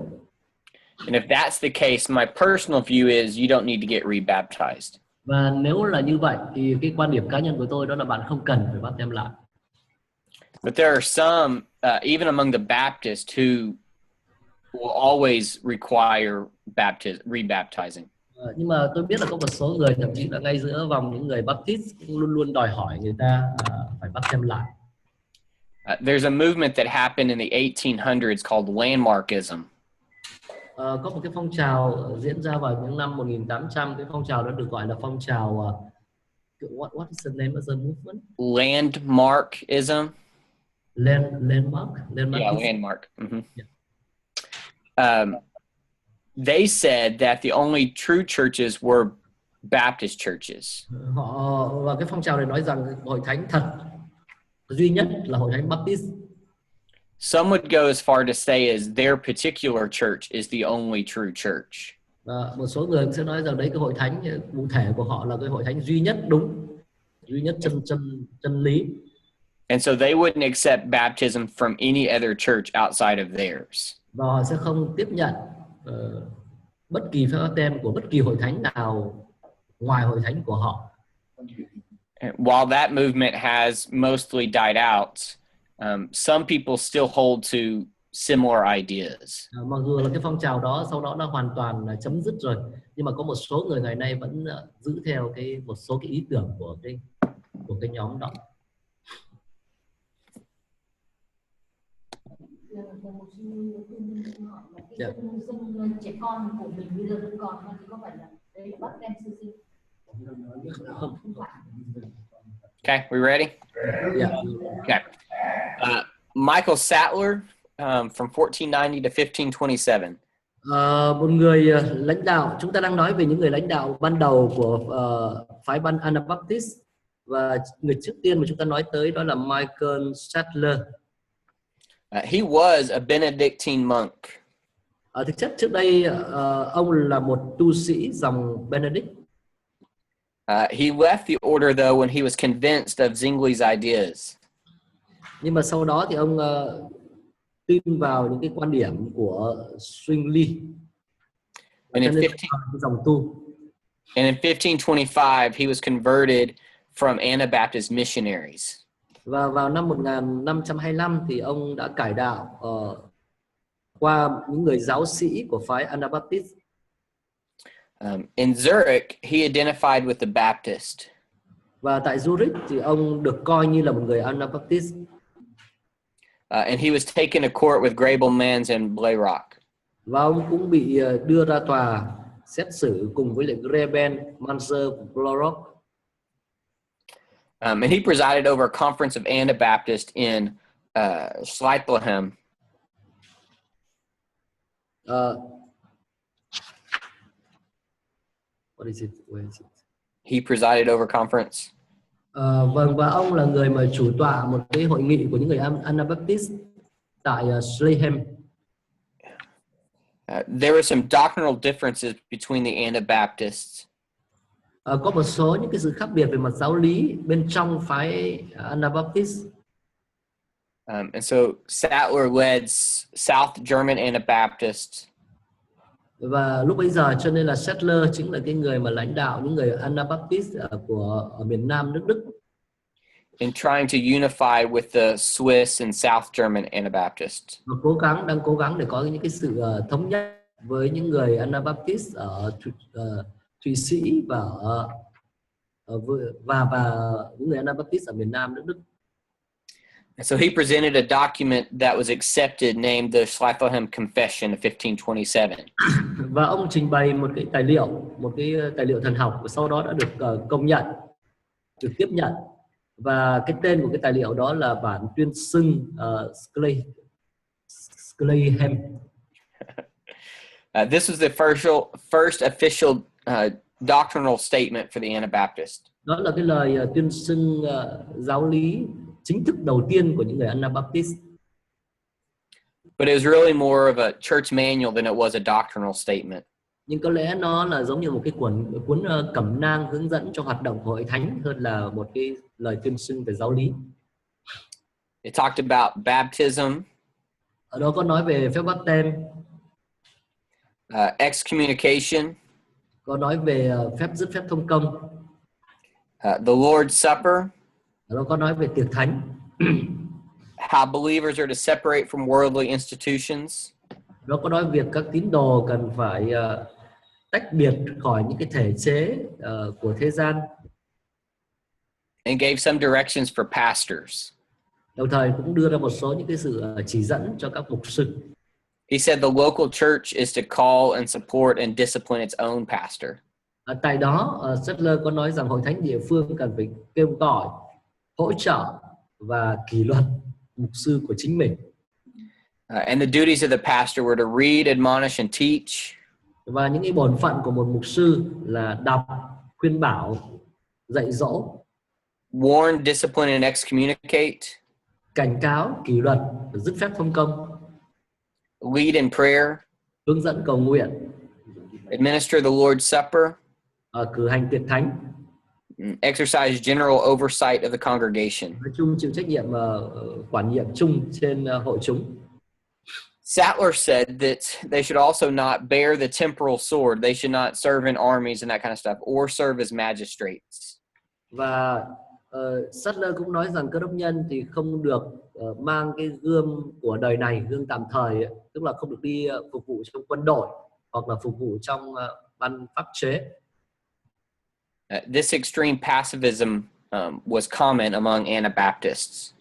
And if that's the case, my personal view is you don't need to get rebaptized. Và nếu là như vậy thì cái quan điểm cá nhân của tôi đó là bạn không cần phải báp tem lại. But there are some, even among the Baptists, who will always require rebaptizing. Nhưng mà tôi biết là có một số người, thậm chí là ngay giữa vòng những người Baptist cũng luôn luôn đòi hỏi người ta phải báp tem lại. There's a movement that happened in the 1800s called landmarkism. Có một cái phong trào diễn ra vào những năm 1800, cái phong trào đó được gọi là phong trào what is the name of the movement? Landmarkism. Landmark. Yeah, landmark. Mm-hmm. Yeah. They said that the only true churches were Baptist churches. Và cái phong trào này nói rằng hội thánh thật duy nhất là hội thánh Baptist. Some would go as far to say is their particular church is the only true church. Một số người sẽ nói rằng đấy cái hội thánh cụ thể của họ là cái hội thánh duy nhất đúng, duy nhất chân lý. And so they wouldn't accept baptism from any other church outside of theirs. Và họ sẽ không tiếp nhận bất kỳ phép báp tem của bất kỳ hội thánh nào ngoài hội thánh của họ. While that movement has mostly died out, some people still hold to similar ideas. Mặc dù là cái phong trào đó sau đó đã hoàn toàn chấm dứt rồi, nhưng mà có một số người ngày nay vẫn giữ theo một số cái ý tưởng của cái nhóm đó. Trẻ con của mình bây giờ vẫn còn thì có phải là đấy báp tem sơ sinh? Okay, we ready? Yeah. Okay. Michael Sattler from 1490 to 1527. Một người lãnh đạo, chúng ta đang nói về những người lãnh đạo ban đầu của phái Ban Anabaptist, và người trước tiên mà chúng ta nói tới đó là Michael Sattler. He was a Benedictine monk. Thực chất trước đây ông là một tu sĩ dòng Benedict. He left the order though when he was convinced of Zwingli's ideas. Nhưng mà sau đó thì ông tin vào những cái quan điểm của Zwingli. And in dòng tu. And in 1525 he was converted from Anabaptist missionaries. Và vào năm 1525 thì ông đã cải đạo qua những người giáo sĩ của phái Anabaptist. In Zurich, he identified with the Baptist. Và tại Zurich thì ông được coi như là một người Anabaptist. And he was taken to court with Grabelmans and Blayrock. Và ông cũng bị đưa ra tòa xét xử cùng với lại Greben, Manzer và Blayrock. And he presided over a conference of Anabaptists in Schleitheim. What is it? Where is it? He presided over conference. Vâng, và ông là người mà chủ tọa một cái hội nghị của những người Anabaptist tại Schleitheim. There were some doctrinal differences between the Anabaptists. Có một số những cái sự khác biệt về mặt giáo lý bên trong phái Anabaptist. And so Sattler led South German Anabaptists. Và lúc bấy giờ cho nên là Sattler chính là cái người mà lãnh đạo những người Anabaptist ở miền Nam nước Đức. In trying to unify with the Swiss and South German Anabaptists. Và đang cố gắng để có những cái sự thống nhất với những người Anabaptist ở Thụy Sĩ và những người Anabaptist ở miền Nam nước Đức. And so he presented a document that was accepted named the Schleitheim Confession of 1527. Và ông trình bày một cái tài liệu thần học, và sau đó đã được công nhận, được tiếp nhận. Và cái tên của cái tài liệu đó là bản tuyên xưng Schleitheim. This was the first official doctrinal statement for the Anabaptists. Đó là cái lời tuyên xưng giáo lý chính thức đầu tiên của những người Anabaptist. But it was really more of a church manual than it was a doctrinal statement. Nhưng có lẽ nó là giống như một cái cuốn cẩm nang hướng dẫn cho hoạt động của hội thánh hơn là một cái lời tuyên xưng về giáo lý. It talked about baptism. Ở đó có nói về phép báp têm. Excommunication. Có nói về dứt phép thông công. The Lord's Supper. Ở đó có nói về tiệc thánh. How believers are to separate from worldly institutions. Nó có nói việc các tín đồ cần phải tách biệt khỏi những cái thể chế của thế gian. And gave some directions for pastors. Đồng thời cũng đưa ra một số những cái sự chỉ dẫn cho các mục sư. He said the local church is to call and support and discipline its own pastor. Tại đó, Sattler có nói rằng hội thánh địa phương cần phải kêu gọi, hỗ trợ và kỷ luật mục sư của chính mình. And the duties of the pastor were to read, admonish, and teach. Và những cái bổn phận của một mục sư là đọc, khuyên bảo, dạy dỗ. Warn, discipline, and excommunicate. Cảnh cáo, kỷ luật, dứt phép thông công. Lead in prayer. Hướng dẫn cầu nguyện. Administer the Lord's Supper. Cử hành tiệc thánh. Exercise general oversight of the congregation. Nói chung chịu trách nhiệm quản nhiệm chung trên hội chúng. Sattler said that they should also not bear the temporal sword. They should not serve in armies and that kind of stuff, or serve as magistrates. Và Sattler cũng nói rằng cơ đốc nhân thì không được mang cái gươm của đời này, gươm tạm thời, tức là không được đi phục vụ trong quân đội hoặc là phục vụ trong ban pháp chế. This extreme pacifism was common among Anabaptists.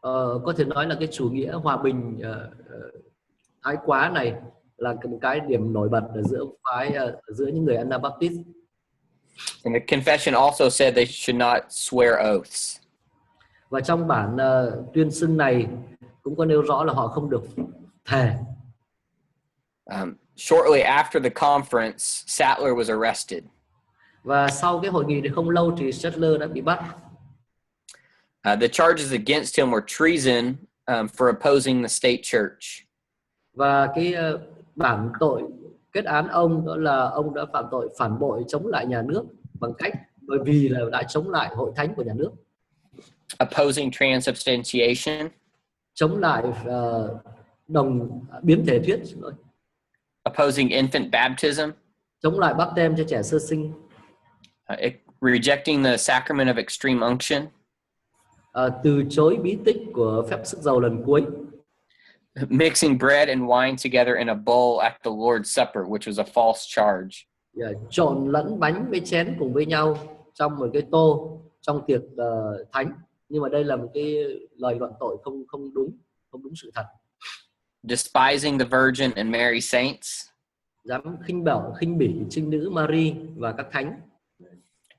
Có thể nói là cái chủ nghĩa hòa bình thái quá này là một cái điểm nổi bật ở giữa những người Anabaptist. And the confession also said they should not swear oaths. Và trong bản tuyên xưng này cũng có nêu rõ là họ không được thề. Shortly after the conference, Sattler was arrested. Và sau cái hội nghị thì không lâu thì Sattler đã bị bắt. The charges against him were treason for opposing the state church. Và cái bản tội kết án ông đó là ông đã phạm tội phản bội chống lại nhà nước bằng cách bởi vì là đã chống lại hội thánh của nhà nước. Opposing transubstantiation. Chống lại đồng biến thể thuyết. Opposing infant baptism. Chống lại báp têm cho trẻ sơ sinh. Rejecting the sacrament of extreme unction. Từ chối bí tích của phép sức dầu lần cuối. Mixing bread and wine together in a bowl at the Lord's Supper, which was a false charge. Trộn lẫn bánh với chén cùng với nhau trong một cái tô trong tiệc thánh, nhưng mà đây là một cái lời luận tội không đúng sự thật. Despising the Virgin and Mary saints. Dám khinh bỉ trinh nữ Mary và các thánh.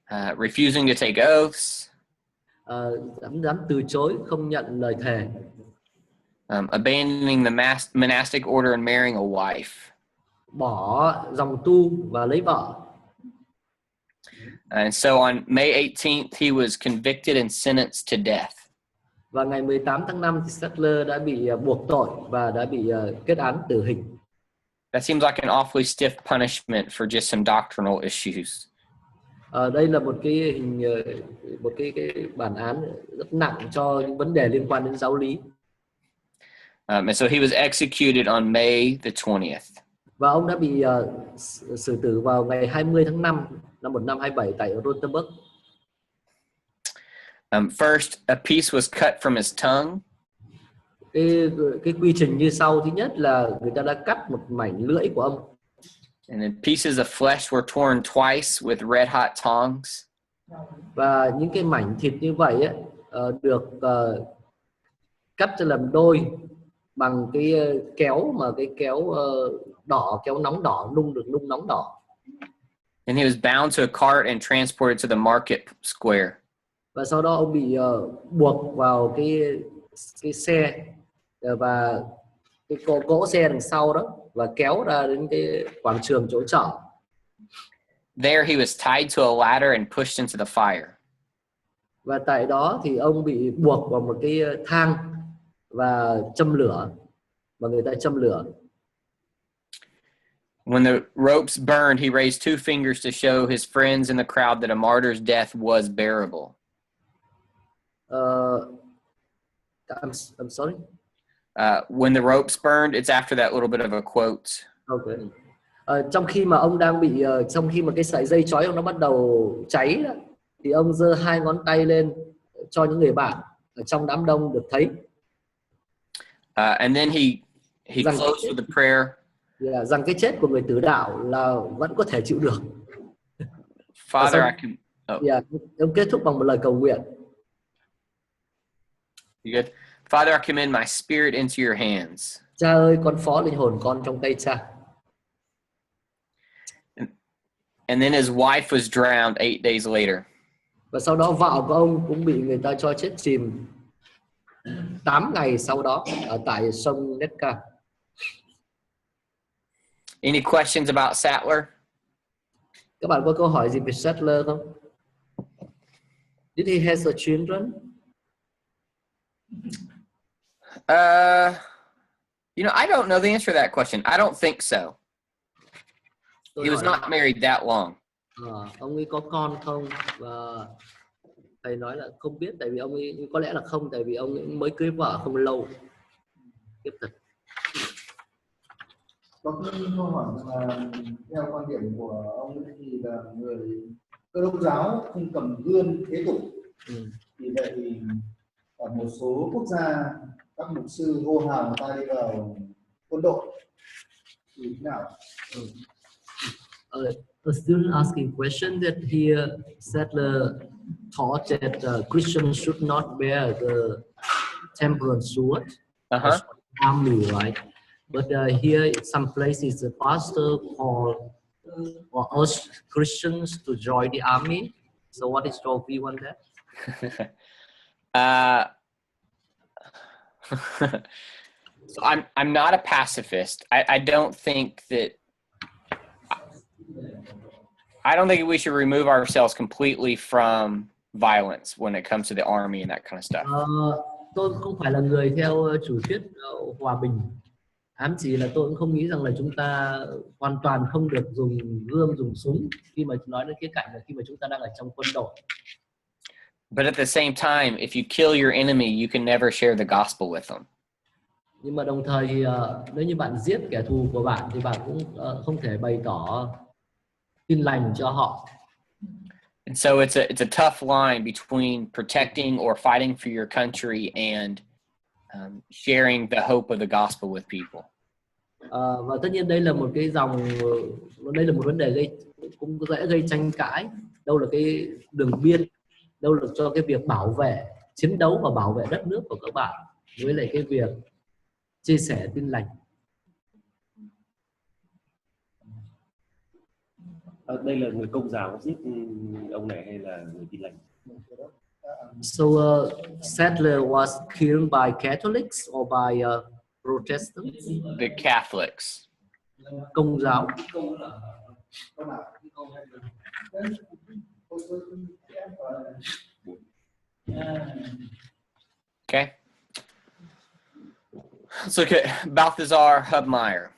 Refusing to take oaths. Dám từ chối không nhận lời thề. Abandoning the monastic order and marrying a wife. Bỏ dòng tu và lấy vợ. And so on May 18th, he was convicted and sentenced to death. Và ngày 18 tháng 5 thì Sattler đã bị buộc tội và đã bị kết án tử hình. That seems like an awfully stiff punishment for just some doctrinal issues. Đây là một cái bản án rất nặng cho những vấn đề liên quan đến giáo lý. And so he was executed on May the 20th. Và ông đã bị xử tử vào ngày 20 tháng 5 năm 1527 tại Rothenburg. First, a piece was cut from his tongue. Cái quy trình như sau. Thứ nhất là người ta đã cắt một mảnh lưỡi của ông. And then pieces of flesh were torn twice with red hot tongs. Và những cái mảnh thịt như vậy ấy, được cắt cho làm đôi bằng cái kéo đỏ, kéo nóng đỏ, nung nóng đỏ. And he was bound to a cart and transported to the market square. Và sau đó ông bị buộc vào cái xe và cái cỗ xe đằng sau đó và kéo ra đến cái quảng trường chỗ chợ. There he was tied to a ladder and pushed into the fire. Và tại đó thì ông bị buộc vào một cái thang và châm lửa, và người ta châm lửa. When the ropes burned, he raised two fingers to show his friends in the crowd that a martyr's death was bearable. I'm sorry. When the ropes burned, it's after that little bit of a quote. Okay. Trong khi mà ông đang bị, trong khi mà cái sợi dây trói ông nó bắt đầu cháy đó, thì ông giơ hai ngón tay lên cho những người bạn ở trong đám đông được thấy. And then he closed with a prayer. Rằng cái chết của người tử đạo là vẫn có thể chịu được. Father, ông kết thúc bằng một lời cầu nguyện. You good? Father, I commend my spirit into your hands. Cha ơi, con phó linh hồn con trong tay cha. And then his wife was drowned 8 days later. Và sau đó vợ của ông cũng bị người ta cho chết chìm 8 ngày sau đó ở tại sông Netka. Any questions about Sattler? Các bạn có câu hỏi gì về Sattler không? Did he has a children? You know, I don't know the answer to that question. I don't think so. He was not married that long. Ông ấy có con không? Và thầy nói là không biết, tại vì ông ấy có lẽ là không, tại vì ông ấy mới cưới vợ không lâu. Tiếp tục. Có cái câu hỏi là theo quan điểm của ông ấy thì là người Cơ đốc giáo không cầm gươm thế tục. Vì vậy thì ở một số quốc gia các mục sư hô hào người ta đi vào quân đội thì thế nào? A student asking question that here Sattler taught that Christians should not bear the temperance sword as army, right? But here in some places the pastor called or all Christians to join the army. So what is your view on that? So I'm not a pacifist. I don't think we should remove ourselves completely from violence when it comes to the army and that kind of stuff. Tôi không phải là người theo chủ thuyết hòa bình. Ám chỉ là tôi cũng không nghĩ rằng là chúng ta hoàn toàn không được dùng gươm, dùng súng khi mà nói đến khía cạnh là khi mà chúng ta đang ở trong quân đội. But at the same time, if you kill your enemy, you can never share the gospel with them. Nhưng mà đồng thời thì nếu như bạn giết kẻ thù của bạn thì bạn cũng không thể bày tỏ tin lành cho họ. And so it's a tough line between protecting or fighting for your country and sharing the hope of the gospel with people. Và tất nhiên đây là một cái đây là một vấn đề cũng dễ gây tranh cãi. Đâu là cái đường biên, đâu là cho cái việc bảo vệ, chiến đấu và bảo vệ đất nước của các bạn với lại cái việc chia sẻ tin lành. Đây là người Công giáo giết ông này hay là người tin lành? So Sadler was killed by Catholics or by Protestants? The Catholics. Công giáo. Okay. Let's look at Balthazar Hubmaier.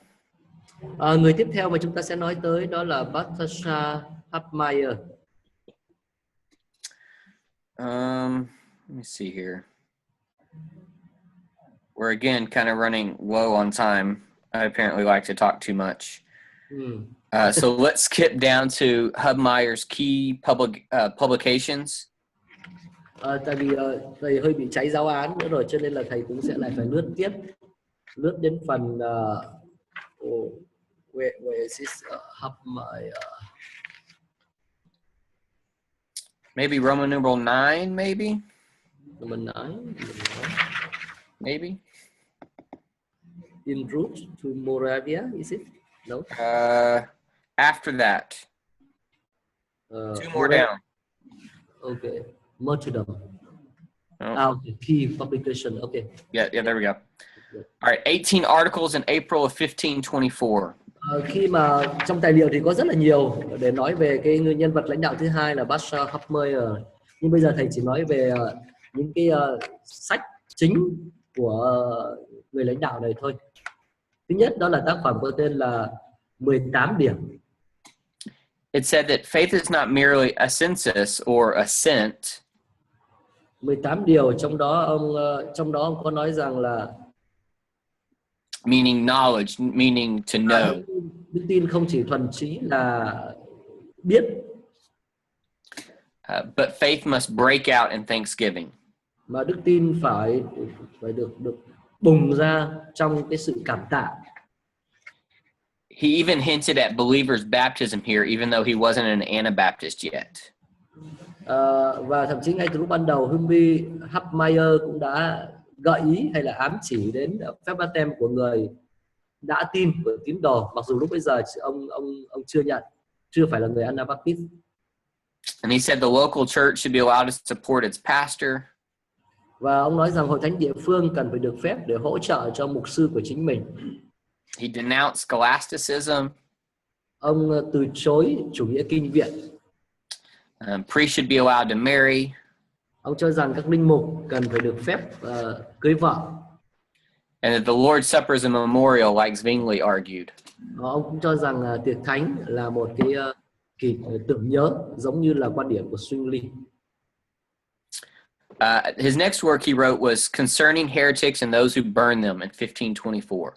Người tiếp theo mà chúng ta sẽ nói tới đó là Balthazar Hubmaier. Let me see here. We're again kind of running low on time. I apparently like to talk too much. So let's skip down to Hubmeier's key publications. Tại vì thầy hơi bị cháy giáo án nữa rồi cho nên là thầy cũng sẽ lại phải lướt đến phần where is this Hubmaier? Maybe Roman numeral 9, maybe? Roman 9? Maybe? In route to Moravia, is it? No? After that. Two more down. Okay. Martyrdom. Oh. Okay. Key publication. Okay. Yeah, there we go. All right, 18 articles in April of 1524. Khi mà trong tài liệu thì có rất là nhiều để nói về cái người nhân vật lãnh đạo thứ hai là Balthazar Hubmaier. Nhưng bây giờ thầy chỉ nói về những cái sách chính của người lãnh đạo này thôi. Thứ nhất đó là tác phẩm có tên là 18 điểm. It said that faith is not merely a census or a scent. 18 điều trong đó ông có nói rằng là meaning knowledge, meaning to know. Đức tin không chỉ thuần chí là biết. But faith must break out in thanksgiving. Mà đức tin phải được bùng ra trong cái sự cảm tạ. He even hinted at believers' baptism here, even though he wasn't an Anabaptist yet. Và thậm chí ngay từ lúc ban đầu, Hubmaier cũng đã gợi ý hay là ám chỉ đến phép báp têm của người đã tin, của tín đồ, mặc dù lúc bây giờ ông chưa phải là người Anabaptist. And he said the local church should be allowed to support its pastor. Và ông nói rằng hội thánh địa phương cần phải được phép để hỗ trợ cho mục sư của chính mình. He denounced scholasticism. Ông từ chối chủ nghĩa kinh viện. Priests should be allowed to marry. Ông cho rằng các linh mục cần phải được phép cưới vợ. And that the Lord's Supper is a memorial, like Zwingli argued. Ông cũng cho rằng tiệc thánh là một cái tưởng nhớ, giống như là quan điểm của Zwingli. His next work he wrote was Concerning Heretics and Those Who Burn Them in 1524.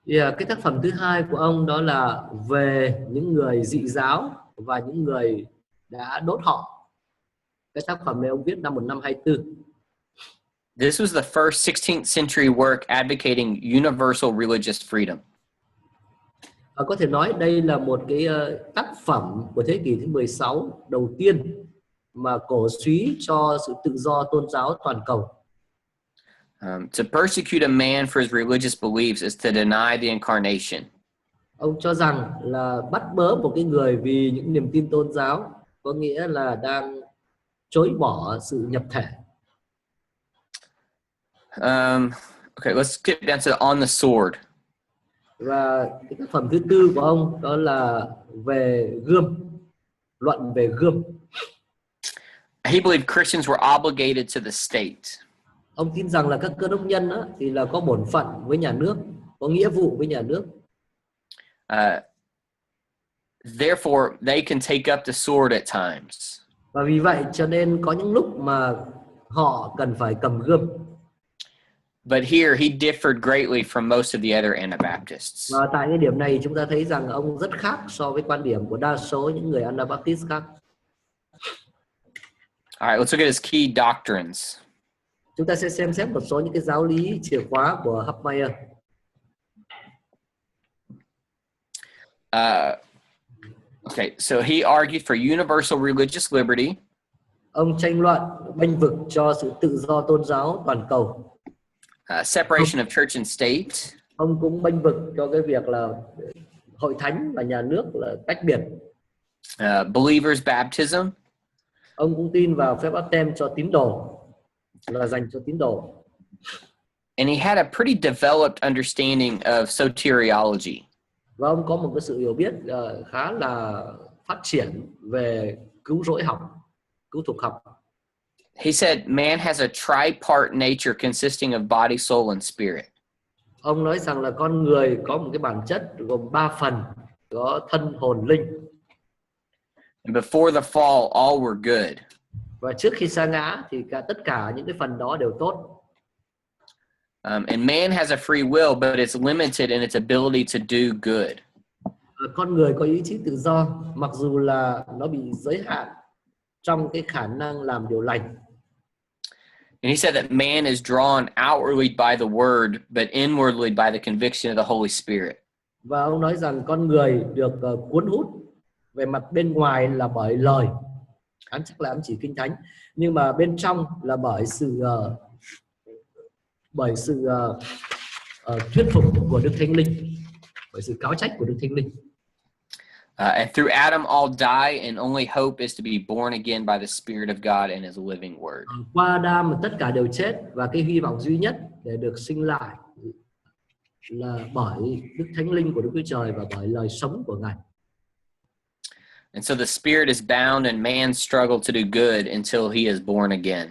Cái tác phẩm thứ hai của ông đó là về những người dị giáo và những người đã đốt họ. Cái tác phẩm này ông viết năm 1524. This was the first 16th century work advocating universal religious freedom. Có thể nói đây là một cái tác phẩm của thế kỷ thứ 16 đầu tiên mà cổ suý cho sự tự do tôn giáo toàn cầu. To persecute a man for his religious beliefs is to deny the incarnation. Ông cho rằng là bắt bớ một cái người vì những niềm tin tôn giáo có nghĩa là đang chối bỏ sự nhập thể. Okay, let's get down to on the sword. Và cái tác phẩm thứ tư của ông đó là về gươm, luận về gươm. He believed Christians were obligated to the state. Ông tin rằng là các cơ đốc nhân đó, thì là có bổn phận với nhà nước, có nghĩa vụ với nhà nước. Therefore, they can take up the sword at times. Và vì vậy cho nên có những lúc mà họ cần phải cầm gươm. But here he differed greatly from most of the other Anabaptists. Và tại cái điểm này chúng ta thấy rằng ông rất khác so với quan điểm của đa số những người Anabaptist khác. All right, let's look at his key doctrines. Chúng ta sẽ xem xét một số những cái giáo lý chìa khóa của Hubmaier. Okay, so he argued for universal religious liberty. Ông tranh luận bênh vực cho sự tự do tôn giáo toàn cầu. Separation of church and state. Ông cũng bênh vực cho cái việc là hội thánh và nhà nước là tách biệt. Believers baptism. Ông cũng tin vào phép báp têm cho tín đồ, là dành cho tín đồ. And he had a pretty developed understanding of soteriology. Và ông có một cái sự hiểu biết khá là phát triển về cứu rỗi học, cứu thuộc học. He said man has a tripart nature consisting of body, soul, and spirit. Ông nói rằng là con người có một cái bản chất gồm 3 phần, có thân, hồn, linh. And before the fall, all were good. Và trước khi sa ngã thì tất cả những cái phần đó đều tốt. And man has a free will, but it's limited in its ability to do good. Con người có ý chí tự do, mặc dù là nó bị giới hạn trong cái khả năng làm điều lành. And he said that man is drawn outwardly by the word, but inwardly by the conviction of the Holy Spirit. Và ông nói rằng con người được cuốn hút về mặt bên ngoài là bởi lời, ám chắc là ám chỉ kinh thánh, nhưng mà bên trong là bởi sự thuyết phục của Đức Thánh Linh, bởi sự cáo trách của Đức Thánh Linh. And through Adam all die, and only hope is to be born again by the Spirit of God and His living Word. Qua Adam tất cả đều chết, và cái hy vọng duy nhất để được sinh lại là bởi Đức Thánh Linh của Đức Chúa Trời và bởi lời sống của Ngài. And so the spirit is bound, and man struggled to do good until he is born again.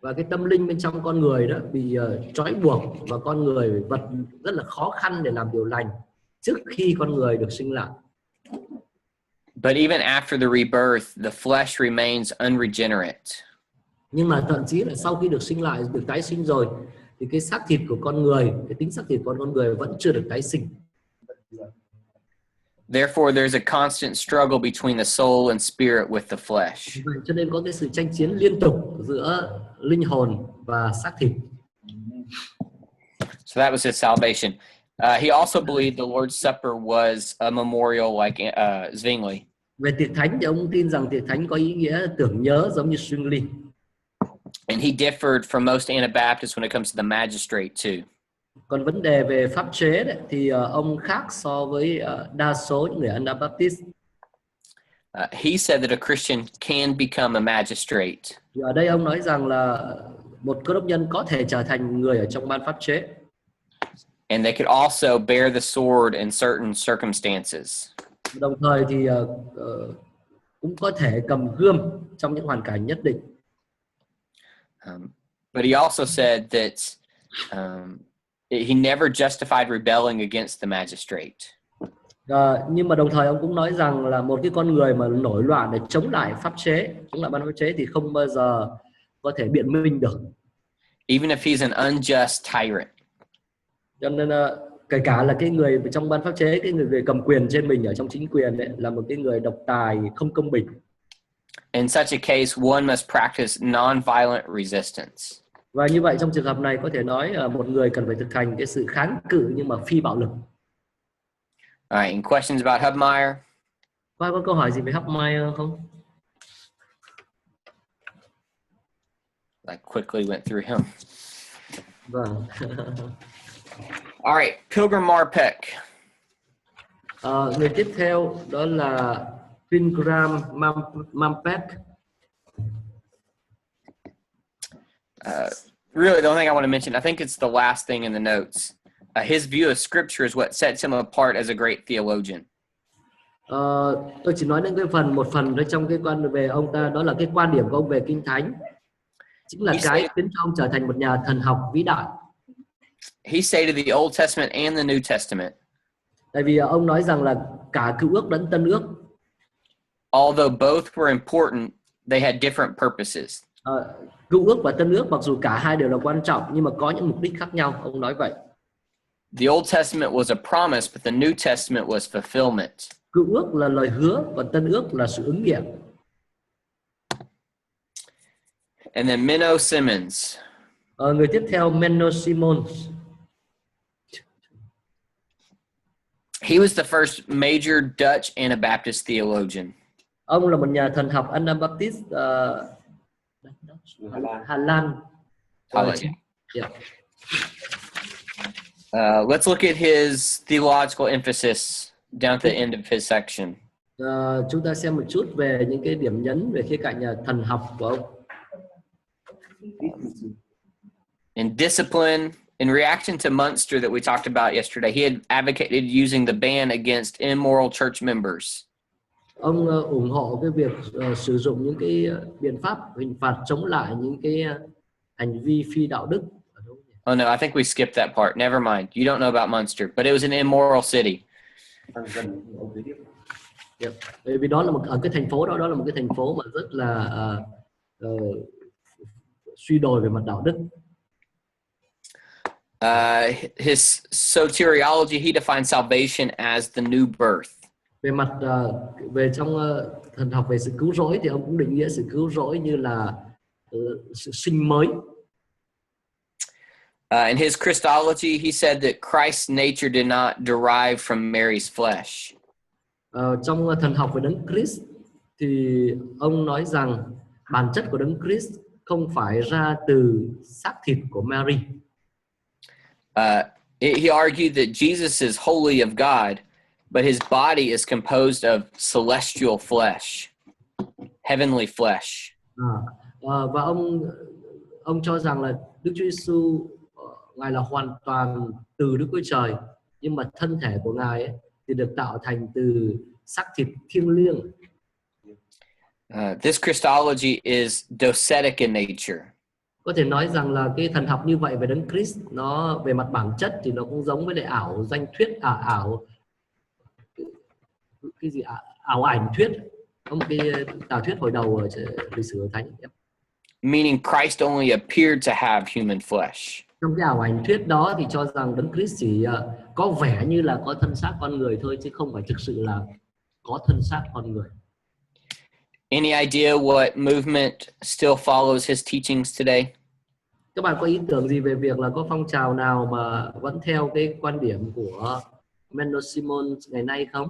Và cái tâm linh bên trong con người đó bị trói buộc, và con người vật rất là khó khăn để làm điều lành trước khi con người được sinh lại. But even after the rebirth, the flesh remains unregenerate. Nhưng mà thậm chí là sau khi được sinh lại, được tái sinh rồi, thì cái xác thịt của con người, cái tính xác thịt của con người vẫn chưa được tái sinh. Therefore, there's a constant struggle between the soul and spirit with the flesh. Vậy cho nên có cái sự tranh chiến liên tục giữa linh hồn và xác thịt. So that was his salvation. He also believed the Lord's Supper was a memorial like Zwingli. Về tiệc thánh thì ông tin rằng tiệc thánh có ý nghĩa tưởng nhớ giống như Zwingli. And he differed from most Anabaptists when it comes to the magistrate too. Còn vấn đề về pháp chế đấy, thì ông khác so với đa số những người Anabaptist. He said that a Christian can become a magistrate. Thì ở đây ông nói rằng là một cơ đốc nhân có thể trở thành người ở trong ban pháp chế. And they could also bear the sword in certain circumstances. Đồng thời thì cũng có thể cầm gươm trong những hoàn cảnh nhất định. But he also said that he never justified rebelling against the magistrate. Nhưng mà đồng thời ông cũng nói rằng là một cái con người mà nổi loạn để chống lại pháp chế, chống lại ban pháp chế thì không bao giờ có thể biện minh được. Even if he's an unjust tyrant. Cho nên kể cả là cái người trong ban pháp chế, cái người cầm quyền trên mình ở trong chính quyền ấy, là một cái người độc tài, không công bình. In such a case, one must practice non-violent resistance. Và như vậy trong trường hợp này có thể nói một người cần phải thực hành cái sự kháng cự nhưng mà phi bạo lực. All right, any questions about Hubmaier? Có câu hỏi gì về Hubmaier không? I quickly went through him. Vâng. All right, Pilgrim Marpeck. Người tiếp theo đó là Pingram Mampet. Really, the only thing I want to mention, I think it's the last thing in the notes. His view of Scripture is what sets him apart as a great theologian. Tôi chỉ nói đến một phần ở trong cái quan về ông ta, đó là cái quan điểm của ông về Kinh Thánh, chính là cái khiến cho ông trở thành một nhà thần học vĩ đại. He stated the Old Testament and the New Testament. Tại vì ông nói rằng là cả Cựu Ước lẫn Tân Ước, although both were important, they had different purposes. Cựu Ước và Tân Ước mặc dù cả hai đều là quan trọng nhưng mà có những mục đích khác nhau, ông nói vậy. The Old Testament was a promise, but the New Testament was fulfillment. Cựu Ước là lời hứa, còn Tân Ước là sự ứng nghiệm. And then Menno Simmons. Người tiếp theo Menno Simmons. He was the first major Dutch Anabaptist theologian. Ông là một nhà thần học Anabaptist Hà Lan. Yeah. Let's look at his theological emphasis down at the end of his section. Chúng ta xem một chút về những cái điểm nhấn về khía cạnh thần học của ông. In discipline, in reaction to Munster that we talked about yesterday, he had advocated using the ban against immoral church members. Ông ủng hộ cái việc sử dụng những cái biện pháp hình phạt chống lại những cái hành vi phi đạo đức. Oh no, I think we skipped that part. Never mind. You don't know about Munster, but it was an immoral city. Yep. Vì đó là ở cái thành phố đó, là một cái thành phố mà rất là suy đồi về mặt đạo đức. His soteriology, he defined salvation as the new birth. Về mặt về trong thần học về sự cứu rỗi thì ông cũng định nghĩa sự cứu rỗi như là sự sinh mới. In his Christology, he said that Christ's nature did not derive from Mary's flesh. Trong thần học về Đấng Christ thì ông nói rằng bản chất của Đấng Christ không phải ra từ xác thịt của Mary. He argued that Jesus is wholly of God, but his body is composed of celestial flesh, heavenly flesh. Và ông cho rằng là Đức Chúa Giêsu Ngài là hoàn toàn từ Đức Chúa Trời, nhưng mà thân thể của Ngài ấy, thì được tạo thành từ xác thịt thiêng liêng. This Christology is docetic in nature. Có thể nói rằng là cái thần học như vậy về Đấng Christ, nó về mặt bản chất thì nó cũng giống với lại ảo danh thuyết, ảo ảnh thuyết, có một cái tà thuyết hồi đầu ở lịch sử Hội Thánh. Meaning Christ only appeared to have human flesh. Trong cái ảo ảnh thuyết đó thì cho rằng Đấng Christ chỉ có vẻ như là có thân xác con người thôi, chứ không phải thực sự là có thân xác con người. Any idea what movement still follows his teachings today? Các bạn có ý tưởng gì về việc là có phong trào nào mà vẫn theo cái quan điểm của Menno Simmons ngày nay không?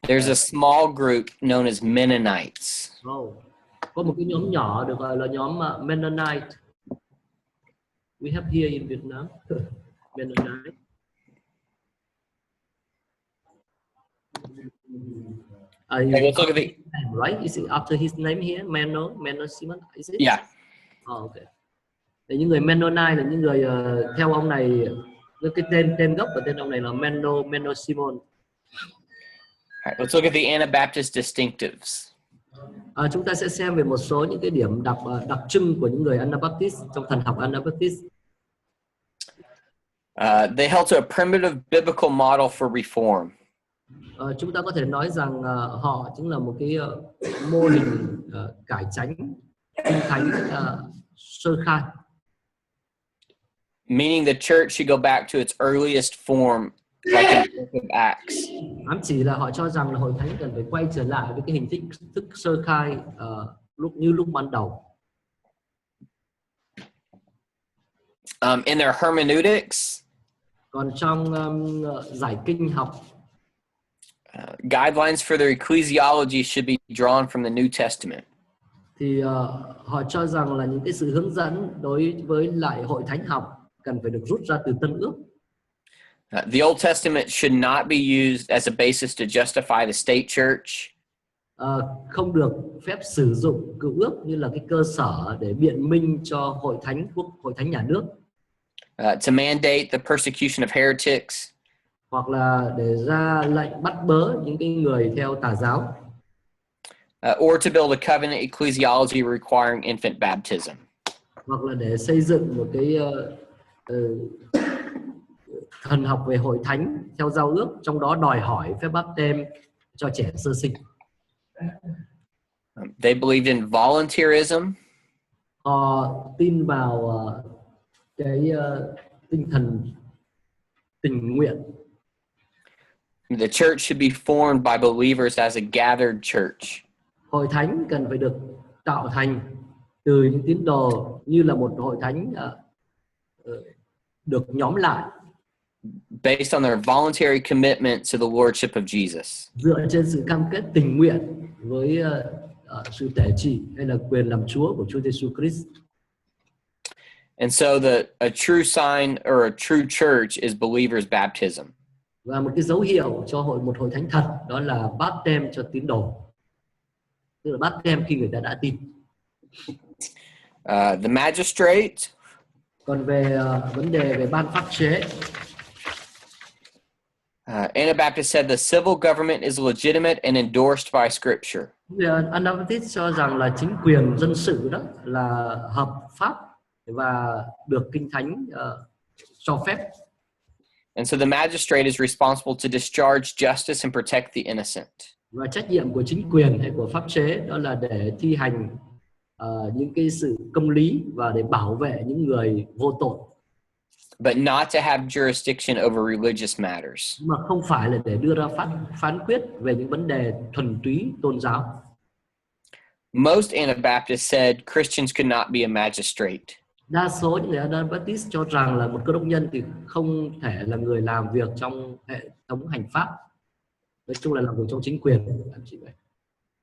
There's a small group known as Mennonites. Có một cái nhóm nhỏ được gọi là nhóm Mennonite. We have here in Vietnam. Mennonite. Let's look at the right. Is it after his name here? Menno Simon? Is it? Yeah. Okay. Để những người Mennonite là những người theo ông này, cái tên gốc của tên ông này là Menno Simon. All right, let's look at the Anabaptist distinctives. Chúng ta sẽ xem về một số những cái điểm đặc trưng của những người Anabaptist trong thần học Anabaptist. They held to a primitive biblical model for reform. Chúng ta có thể nói rằng họ chính là một cái mô hình cải chánh kinh thánh sơ khai. Meaning the church should go back to its earliest form, like in the book of Acts. Ám chỉ là họ cho rằng là hội thánh cần phải quay trở lại với cái hình thức sơ khai lúc ban đầu. In their hermeneutics, còn trong giải kinh học, Guidelines for their ecclesiology should be drawn from the New Testament. Thì họ cho rằng là những cái sự hướng dẫn đối với lại hội thánh học cần phải được rút ra từ Tân Ước. The Old Testament should not be used as a basis to justify the state church. Không được phép sử dụng Cựu Ước như là cái cơ sở để biện minh cho hội thánh nhà nước. To mandate the persecution of heretics. Hoặc là để ra lệnh bắt bớ những cái người theo tà giáo. Or to build a covenant ecclesiology requiring infant baptism. Hoặc là để xây dựng một cái thần học về hội thánh theo giao ước, trong đó đòi hỏi phép báp têm cho trẻ sơ sinh. They believed in volunteerism. Họ tin vào cái tinh thần tình nguyện. The church should be formed by believers as a gathered church. Hội thánh cần phải được tạo thành từ những tín đồ như là một hội thánh được nhóm lại. Based on their voluntary commitment to the lordship of Jesus. Dựa trên sự cam kết tình nguyện với sự tể trị hay là quyền làm Chúa của Chúa Giêsu Christ. And so a true sign or a true church is believers' baptism. Và một cái dấu hiệu cho một hội thánh thật đó là báp têm cho tín đồ. Tức là báp têm khi người ta đã tin. The magistrate. Còn về vấn đề về ban pháp chế. Anabaptists said the civil government is legitimate and endorsed by Scripture. Anabaptists cho rằng là chính quyền dân sự đó là hợp pháp và được Kinh Thánh cho phép. And so the magistrate is responsible to discharge justice and protect the innocent. Và trách nhiệm của chính quyền hay của pháp chế đó là để thi hành những cái sự công lý và để bảo vệ những người vô tội. But not to have jurisdiction over religious matters. Mà không phải là để đưa ra phán quyết về những vấn đề thuần túy tôn giáo. Most Anabaptists said Christians could not be a magistrate. Đa số những người Anabaptist cho rằng là một cơ đốc nhân thì không thể là người làm việc trong hệ thống hành pháp. Nói chung là làm việc trong chính quyền.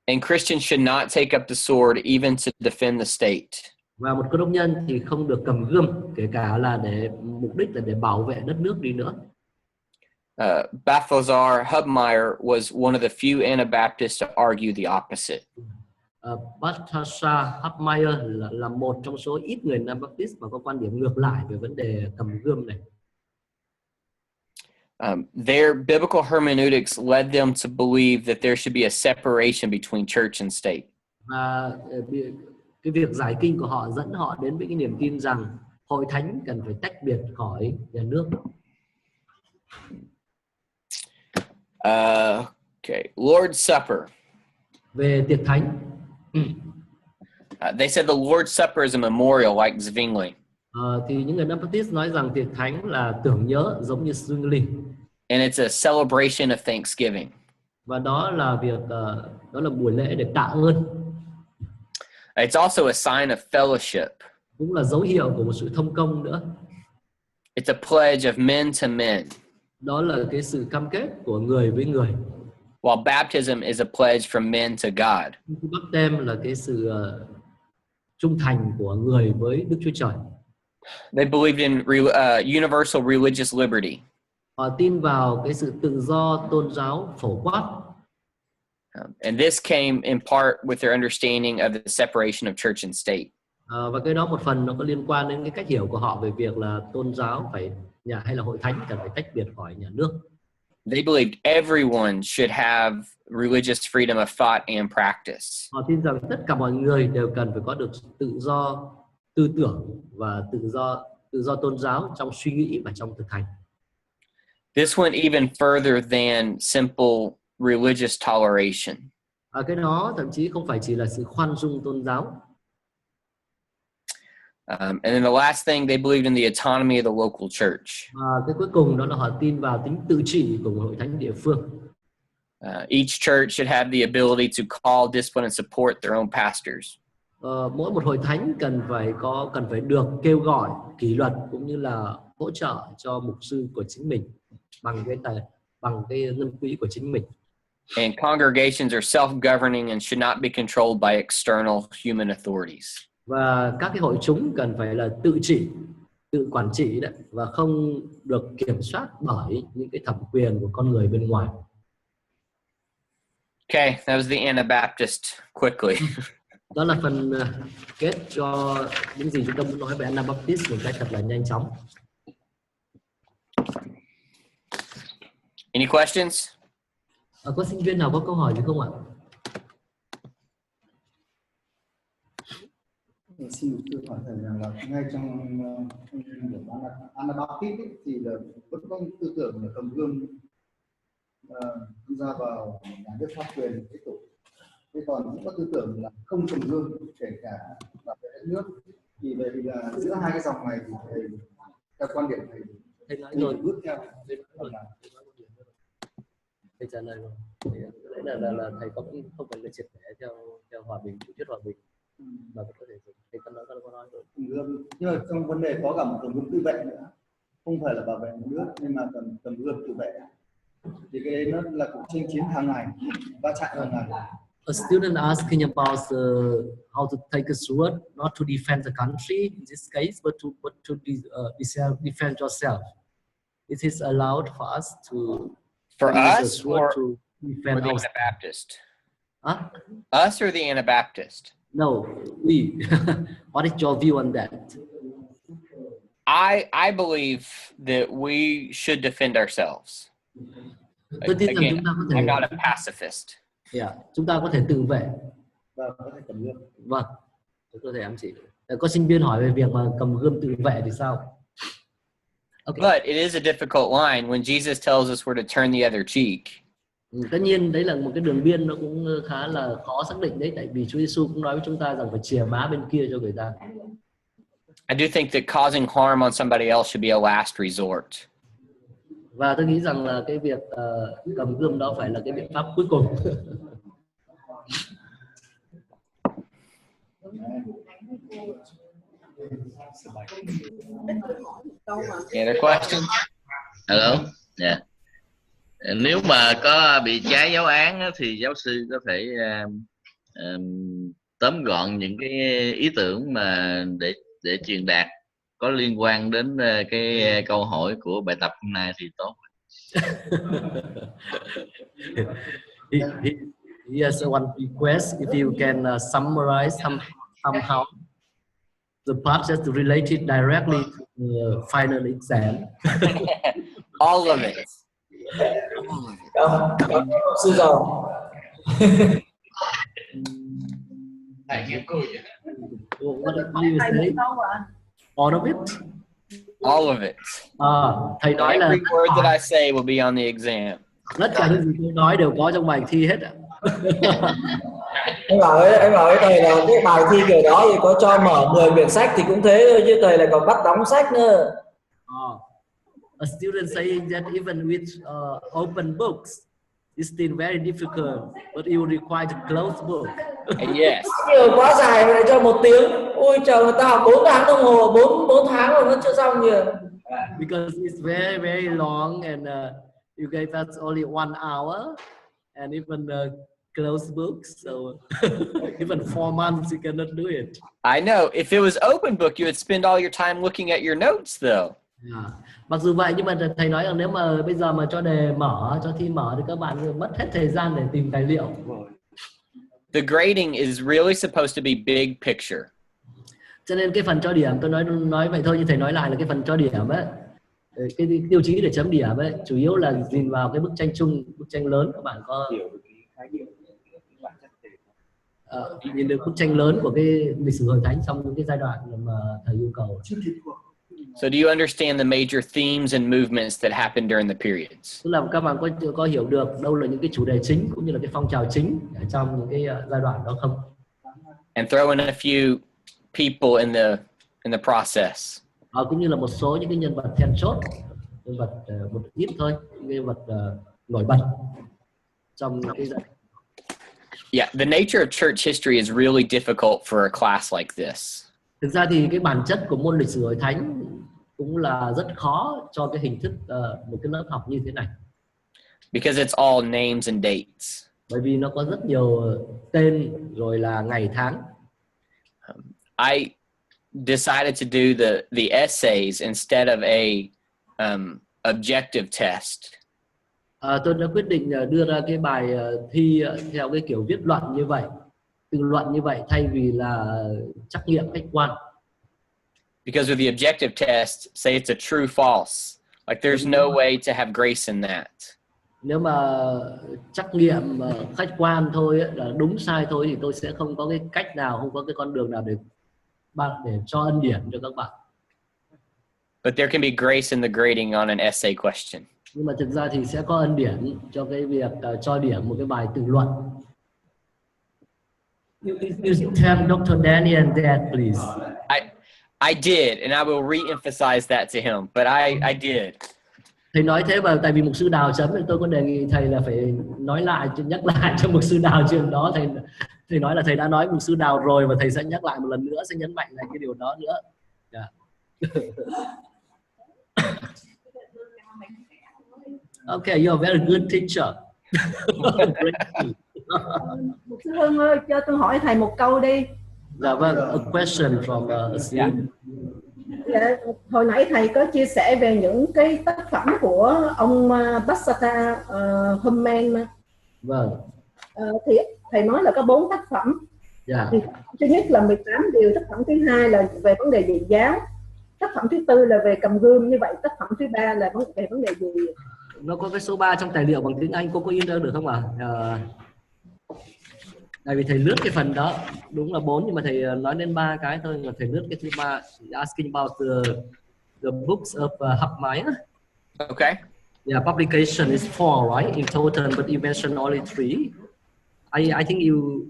And Christians should not take up the sword even to defend the state. Và một cơ đốc nhân thì không được cầm gươm, kể cả là để mục đích là để bảo vệ đất nước đi nữa. Balthazar Hubmaier was one of the few Anabaptists to argue the opposite. Balthazar Hubmaier là một trong số ít người Anabaptist mà có quan điểm ngược lại về vấn đề cầm gươm này. Their biblical hermeneutics led them to believe that there should be a separation between church and state. Và cái việc giải kinh của họ dẫn họ đến với cái niềm tin rằng hội thánh cần phải tách biệt khỏi nhà nước. Okay, Lord's Supper. Về tiệc thánh. They said the Lord's Supper is a memorial like Zwingli. Thì những người Baptist nói rằng tiệc thánh là tưởng nhớ giống như Zwingli. And it's a celebration of Thanksgiving. Và đó là đó là buổi lễ để tạ ơn. It's also a sign of fellowship. Cũng là dấu hiệu của một sự thông công nữa. It's a pledge of men to men. Đó là cái sự cam kết của người với người. While baptism is a pledge from men to God. Báp têm là cái sự trung thành của người với Đức Chúa Trời. They believed in universal religious liberty. Họ tin vào cái sự tự do tôn giáo phổ quát. And this came in part with their understanding of the separation of church and state. Và cái đó một phần nó có liên quan đến cái cách hiểu của họ về việc là tôn giáo hay là hội thánh cần phải tách biệt khỏi nhà nước. They believed everyone should have religious freedom of thought and practice. Họ tin rằng tất cả mọi người đều cần phải có được tự do tư tưởng và tự do tôn giáo trong suy nghĩ và trong thực hành. This went even further than simple religious toleration. Cái đó thậm chí không phải chỉ là sự khoan dung tôn giáo. And then the last thing, they believed in the autonomy of the local church. Cái cuối cùng đó là họ tin vào tính tự trị của hội thánh địa phương. Each church should have the ability to call, discipline, and support their own pastors. Mỗi một hội thánh cần phải được kêu gọi kỷ luật cũng như là hỗ trợ cho mục sư của chính mình bằng cái ngân quỹ của chính mình. And congregations are self-governing and should not be controlled by external human authorities. Và các cái hội chúng cần phải là tự trị, tự quản trị đấy, và không được kiểm soát bởi những cái thẩm quyền của con người bên ngoài. Okay, that was the Anabaptist quickly. Đó là phần kết cho những gì chúng ta muốn nói về Anabaptist một cách thật là nhanh chóng. Any questions? Có sinh viên nào có câu hỏi gì không ạ? Xin tôi hỏi thầy rằng là ngay trong Anabaptist thì là vẫn có tư tưởng là cầm gươm tham gia vào nhà nước pháp quyền thế tục. Thế còn cũng có tư tưởng là không cầm gươm, kể cả bảo vệ đất nước. Thì vậy thì là giữa hai cái dòng này thì thầy, theo quan điểm thầy nói rồi, bước theo thầy trả lời rồi. Đấy là thầy không phải là triệt để theo hòa bình, chủ thuyết hòa bình, mà có thể thầy có nói rồi. Nhưng mà trong vấn đề có cả một cầm gươm tự vệ nữa, không phải là bảo vệ nước nhưng mà cầm gươm tự vệ, thì cái đấy nó là cuộc chinh chiến hàng ngày, va chạm hàng ngày. A student asking about how to take a sword, not to defend the country in this case, but to defend yourself. It is allowed for us to For us or to defend the ourselves. Anabaptist? Huh? Us or the Anabaptist? No, we. What is your view on that? I believe that we should defend ourselves. Tôi tin rằng Again, chúng ta có thể. I'm not a pacifist. Yeah, chúng ta có thể tự vệ. Và có thể cầm gươm. Vâng, tôi có thể ám chỉ. Có sinh viên hỏi về việc mà cầm gươm tự vệ thì sao? Okay. But it is a difficult line when Jesus tells us we're to turn the other cheek. Tất nhiên đấy là một cái đường biên nó cũng khá là khó xác định đấy, tại vì Chúa Giêsu cũng nói với chúng ta rằng phải chìa má bên kia cho người ta. I do think that causing harm on somebody else should be a last resort. Và tôi nghĩ rằng là cái việc cầm gươm đó phải là cái biện pháp cuối cùng. Any other questions? Hello. Yeah. Nếu mà có bị trái giáo án á, thì giáo sư có thể tóm gọn những cái ý tưởng mà để truyền đạt có liên quan đến cái câu hỏi của bài tập hôm nay thì tốt. He has one request, if you can summarize somehow the part just related directly to the final exam. All of it. Sư giàu. What do you say? All of it? All of it. Thầy nói là every word that I say will be on the exam. Tất cả những gì tôi nói đều có trong bài thi hết ạ. Anh bảo với thầy là cái bài thi kiểu đó thì có cho mở 10 quyển sách thì cũng thế thôi, chứ thầy lại còn bắt đóng sách nữa. A student saying that even with open books, it's still very difficult, but you require to close book. Yes. Nhiều quá dài lại cho 1 tiếng. Ôi trời, người ta học 4 tháng đồng hồ, 4 tháng rồi vẫn chưa xong nhỉ. Because it's very very long and you gave us only 1 hour and even closed books, so even 4 months you cannot do it. I know. If it was open book, you would spend all your time looking at your notes, though. Yeah. Mặc dù vậy nhưng mà thầy nói rằng nếu mà bây giờ mà cho đề mở, cho thi mở thì các bạn mất hết thời gian để tìm tài liệu. The grading is really supposed to be big picture. Cho nên cái phần cho điểm, tôi nói vậy thôi, nhưng thầy nói lại là cái phần cho điểm ấy, cái tiêu chí để chấm điểm ấy, chủ yếu là nhìn vào cái bức tranh chung, bức tranh lớn. Các bạn có nhìn được bức tranh lớn của cái lịch sử Hội Thánh trong những cái giai đoạn mà thầy yêu cầu. So do you understand the major themes and movements that happened during the periods? Tức là các bạn có hiểu được đâu là những cái chủ đề chính cũng như là cái phong trào chính ở trong những cái giai đoạn đó không? And throw in a few people in the process. Cũng như là một số những cái nhân vật then chốt, nhân vật một ít thôi, những nhân vật nổi bật trong cái giai đoạn. Yeah, the nature of church history is really difficult for a class like this. Thực ra thì cái bản chất của môn lịch sử Hội Thánh cũng là rất khó cho cái hình thức một cái lớp học như thế này. Because it's all names and dates. Bởi vì nó có rất nhiều tên rồi là ngày tháng. I decided to do the essays instead of a objective test. Tôi đã quyết định đưa ra cái bài thi theo cái kiểu viết luận như vậy, tự luận như vậy thay vì là trắc nghiệm khách quan. Because with the objective test, say it's a true false. Like there's no way to have grace in that. Nếu mà trắc nghiệm khách quan thôi ấy, là đúng sai thôi thì tôi sẽ không có cái cách nào, không có cái con đường nào để cho ân điển cho các bạn. But there can be grace in the grading on an essay question. Nhưng mà thực ra thì sẽ có ân điển cho cái việc cho điểm một cái bài tự luận. You tell Dr. Daniel that, please. I did, and I will re-emphasize that to him. But I did. Thầy nói thế mà tại vì mục sư Đào chấm nên tôi có đề nghị thầy là phải nói lại, nhắc lại cho mục sư Đào chuyện đó. Thầy nói là thầy đã nói mục sư Đào rồi và thầy sẽ nhắc lại một lần nữa, sẽ nhấn mạnh lại cái điều đó nữa. Yeah. Okay, you're a very good teacher. Mục sư Hưng ơi, cho tôi hỏi thầy một câu đi. Dạ vâng, a question from a student. Dạ, hồi nãy thầy có chia sẻ về những cái tác phẩm của ông Bastata Humman. Vâng. Thì thầy nói là có 4 tác phẩm. Yeah. Thì thứ nhất là 18 điều, tác phẩm thứ hai là về vấn đề về giáo, tác phẩm thứ tư là về cầm gươm, như vậy tác phẩm thứ ba là về vấn đề gì? Nó có cái số 3 trong tài liệu bằng tiếng Anh, cô có in ra được không ạ? Tại vì thầy lướt cái phần đó, đúng là 4 nhưng mà thầy nói đến 3 cái thôi, mà thầy lướt cái thứ 3. Asking about the books of Hubmeier. Okay. Yeah, publication is 4, right, in total, but you mentioned only 3. I think you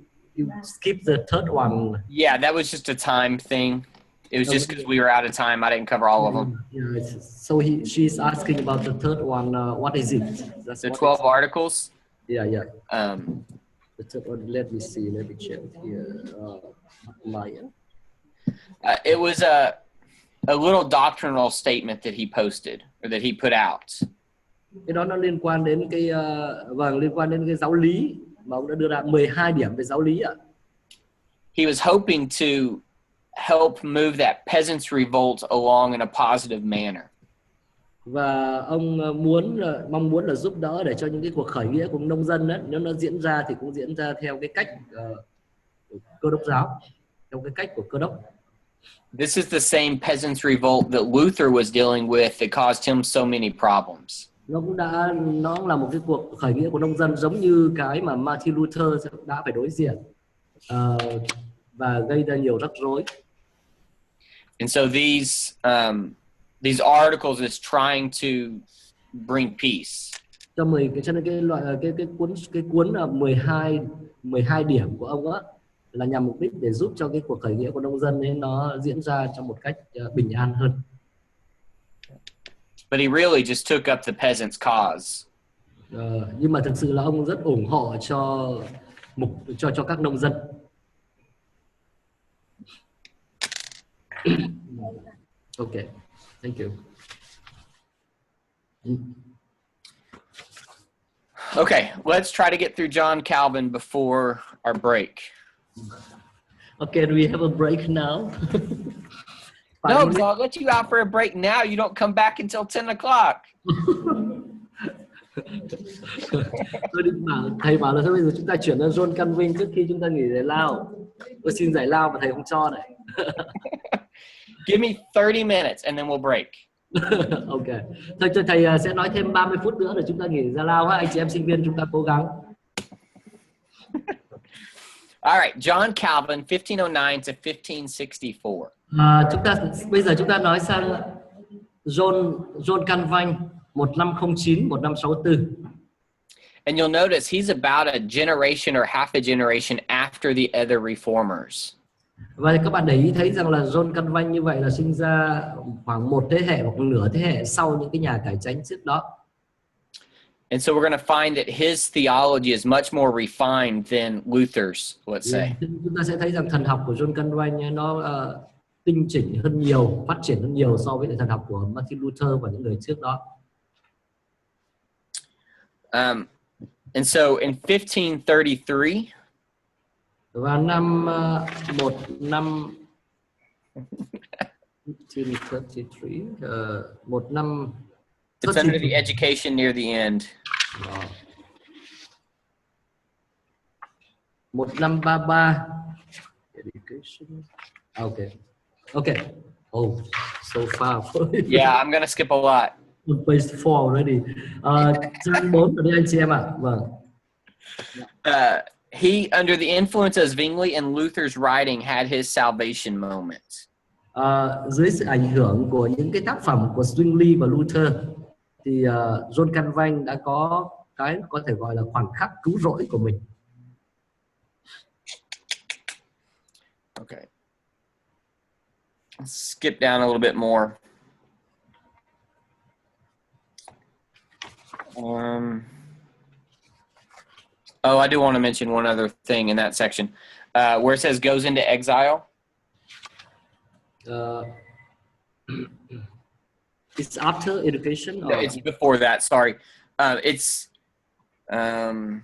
skipped the third one. Yeah, that was just a time thing. It was just because we were out of time. I didn't cover all of them. Yeah, so she's asking about the third one. What is it? That's the 12 articles. Yeah. The third one. Let me see. Let me check here. It was a little doctrinal statement that he posted or that he put out. Cái đó nó liên quan đến cái liên quan đến cái giáo lý mà ông đã đưa ra 12 điểm về giáo lý ạ. He was hoping to help move that peasants' revolt along in a positive manner. Và ông mong muốn là giúp đỡ để cho những cái cuộc khởi nghĩa của nông dân đó, nếu nó diễn ra thì cũng diễn ra theo cái cách cơ đốc giáo, theo cái cách của cơ đốc. This is the same peasants' revolt that Luther was dealing with that caused him so many problems. Nó là một cái cuộc khởi nghĩa của nông dân giống như cái mà Martin Luther đã phải đối diện và gây ra nhiều rắc rối. And so these articles is trying to bring peace. Cho nên cái cuốn 12 điểm của ông á là nhằm mục đích để giúp cho cái cuộc khởi nghĩa của nông dân ấy nó diễn ra trong một cách bình an hơn. But he really just took up the peasants' cause. Nhưng mà thực sự là ông rất ủng hộ cho các nông dân. Okay, thank you. Okay, let's try to get through John Calvin before our break. Okay, do we have a break now? No, because I'll let you out for a break now. You don't come back until 10 o'clock. Tôi định thầy bảo là thôi bây giờ chúng ta chuyển sang John Calvin trước khi chúng ta nghỉ giải lao. Tôi xin giải lao mà thầy không cho này. Give me 30 minutes and then we'll break. Okay. Thôi thầy sẽ nói thêm 30 phút nữa để chúng ta nghỉ giải lao ha. Anh chị em sinh viên chúng ta cố gắng. All right, John Calvin, 1509 to 1564. Bây giờ chúng ta nói sang John Calvin 1509-1564. And you'll notice he's about a generation or half a generation after the other reformers. Và các bạn để ý thấy rằng là John Calvin như vậy là sinh ra khoảng một thế hệ hoặc nửa thế hệ sau những cái nhà cải chánh trước đó. And so we're going to find that his theology is much more refined than Luther's, let's say. Chúng ta sẽ thấy rằng thần học của John Calvin nó tinh chỉnh hơn nhiều, phát triển hơn nhiều so với thần học của Martin Luther và những người trước đó. And so in 1533, vào năm 1533, một năm it's under the education near the end. 1533 education. Okay. Oh, so far. Yeah, I'm gonna skip a lot. On page 4 already. Trang 4 ở đây anh chị em ạ. Vâng. He, under the influence of Zwingli and Luther's writing, had his salvation moment. Dưới sự ảnh hưởng của những cái tác phẩm của Zwingli và Luther thì John Calvin đã có cái có thể gọi là khoảnh khắc cứu rỗi của mình. Okay. Let's skip down a little bit more. I do want to mention one other thing in that section, where it says goes into exile. It's after education? No, it's before that. Sorry. It's the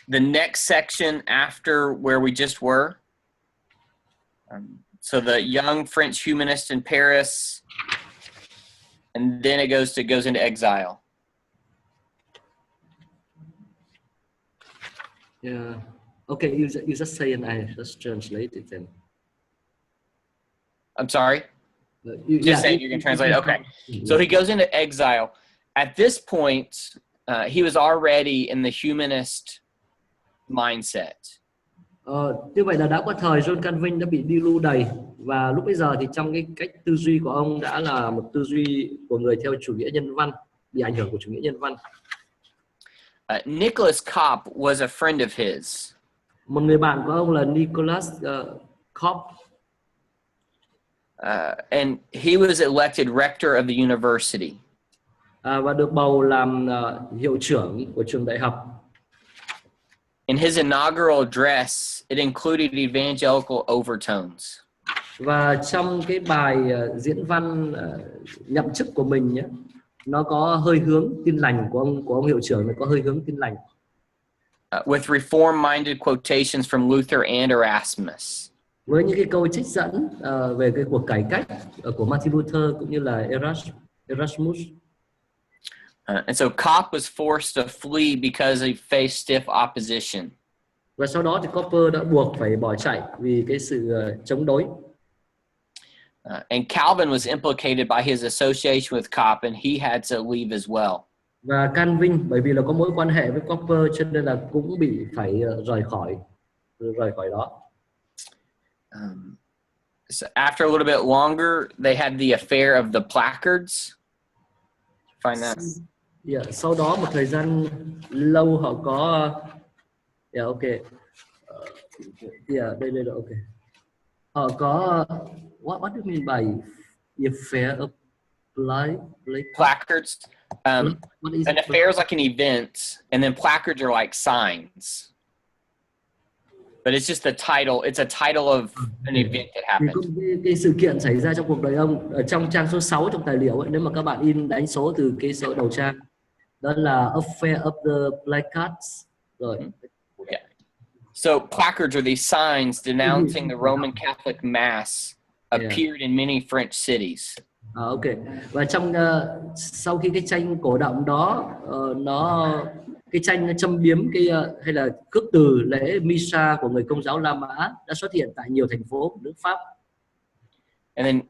next section after where we just were. So the young French humanist in Paris, and then it goes into exile. Yeah. Okay, you just say and I just translate it then. I'm sorry? Just say you're going to translate it? Okay. So he goes into exile. At this point, he was already in the humanist mindset. Như vậy là đã có thời John Calvin đã bị đi lưu đày, và lúc bây giờ thì trong cái cách tư duy của ông đã là một tư duy của người theo chủ nghĩa nhân văn, bị ảnh hưởng của chủ nghĩa nhân văn. Nicholas Kopp was a friend of his. Một người bạn của ông là Nicholas Kopp. And he was elected rector of the university. Và được bầu làm hiệu trưởng của trường đại học. In his inaugural address, it included evangelical overtones. Và trong cái bài diễn văn nhậm chức của mình nhé, nó có hơi hướng tin lành của ông hiệu trưởng, nó có hơi hướng tin lành. With reform-minded quotations from Luther and Erasmus. Với những cái câu trích dẫn về cái cuộc cải cách của Martin Luther cũng như là Erasmus. And so Kopp was forced to flee because he faced stiff opposition. Và sau đó thì Copper đã buộc phải bỏ chạy vì cái sự chống đối. And Calvin was implicated by his association with Kopp, and he had to leave as well. Và Calvin bởi vì là có mối quan hệ với Copper cho nên là cũng bị phải rời khỏi đó. So after a little bit longer, they had the affair of the placards. Find that. Yeah, sau đó một thời gian lâu họ có okay. Đây okay. Họ có what do you mean by the affair of placards? An affair is like an event, and then placards are like signs. But it's just the title. It's a title of an event that happened. Cái sự kiện xảy ra trong cuộc đời ông ở trong trang số 6 trong tài liệu ấy, nếu mà các bạn in đánh số từ cái số đầu trang, đó là affair of the placards. Rồi. Yeah. So placards are these signs denouncing the Roman Catholic Mass appeared in many French cities. Ok. Và trong sau khi cái tranh cổ động đó cái tranh nó châm biếm cái hay là khước từ lễ Misa của người Công giáo La Mã đã xuất hiện tại nhiều thành phố của nước Pháp. And then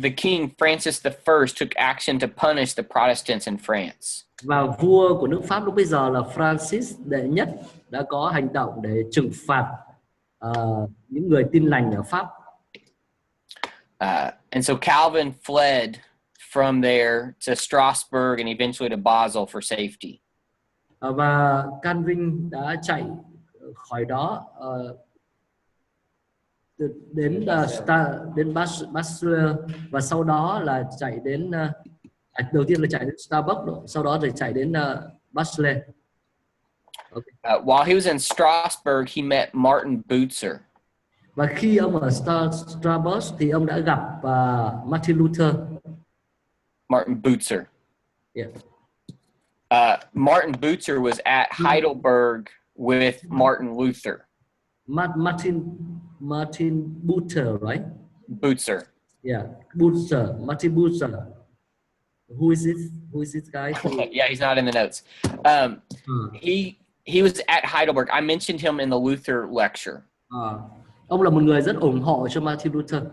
the King Francis I took action to punish the Protestants in France. Và vua của nước Pháp lúc bây giờ là Francis đệ nhất đã có hành động để trừng phạt những người tin lành ở Pháp. And so Calvin fled from there to Strasbourg and eventually to Basel for safety. Và Calvin đã chạy khỏi đó đến Basel và sau đó là chạy đến đầu tiên là chạy đến Starbucks, sau đó rồi chạy đến Basel. Okay. While he was in Strasbourg, he met Martin Bucer. Và khi ông ở Starbucks thì ông đã gặp Martin Bucer. Yeah. Martin Bucer was at Heidelberg with Martin Luther. Martin Bucer, right? Bucer. Yeah, Bucer, Martin Bucer. Who is this? Who is this guy? Yeah, he's not in the notes. He was at Heidelberg. I mentioned him in the Luther lecture. Ông là một người rất ủng hộ cho Martin Luther.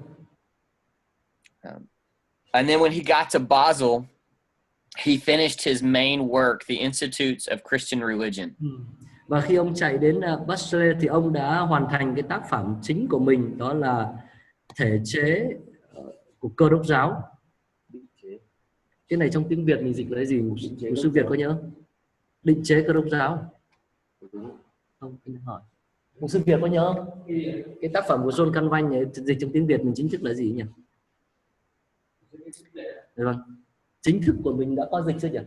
And then when he got to Basel, he finished his main work, The Institutes of Christian Religion. Và khi ông chạy đến Basel thì ông đã hoàn thành cái tác phẩm chính của mình, đó là thể chế của Cơ đốc giáo. Cái này trong tiếng Việt mình dịch là gì? Một sư Việt có nhớ? Định chế Cơ đốc giáo. Không, anh hỏi. Một sư Việt có nhớ không? Cái tác phẩm của John Calvin này, dịch trong tiếng Việt mình chính thức là gì nhỉ? Được không? Chính thức của mình đã có dịch chưa nhỉ?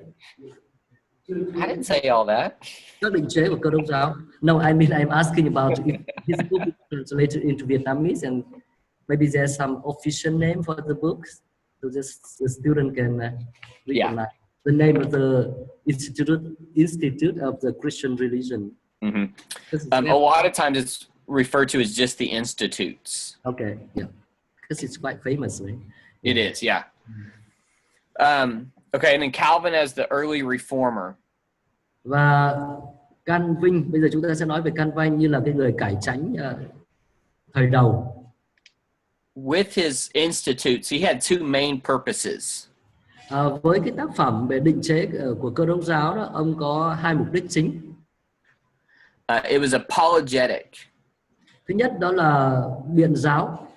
I didn't say all that. Các định chế của Cơ đốc giáo. No, I mean I'm asking about if his book is translated into Vietnamese and maybe there's some official name for the books, so just the student can recognize the name of the Institute of the Christian Religion. A lot of times it's referred to as just the institutes. Okay, yeah, because it's quite famous, right? It is, yeah. Okay, and then Calvin as the early reformer. Và Calvin, bây giờ chúng ta sẽ nói về Calvin như là cái người cải chánh thời đầu. With his institutes, he had two main purposes. Với cái tác phẩm về định chế của Cơ đốc giáo đó, ông có hai mục đích chính. It was apologetic. Thứ nhất đó là biện giáo.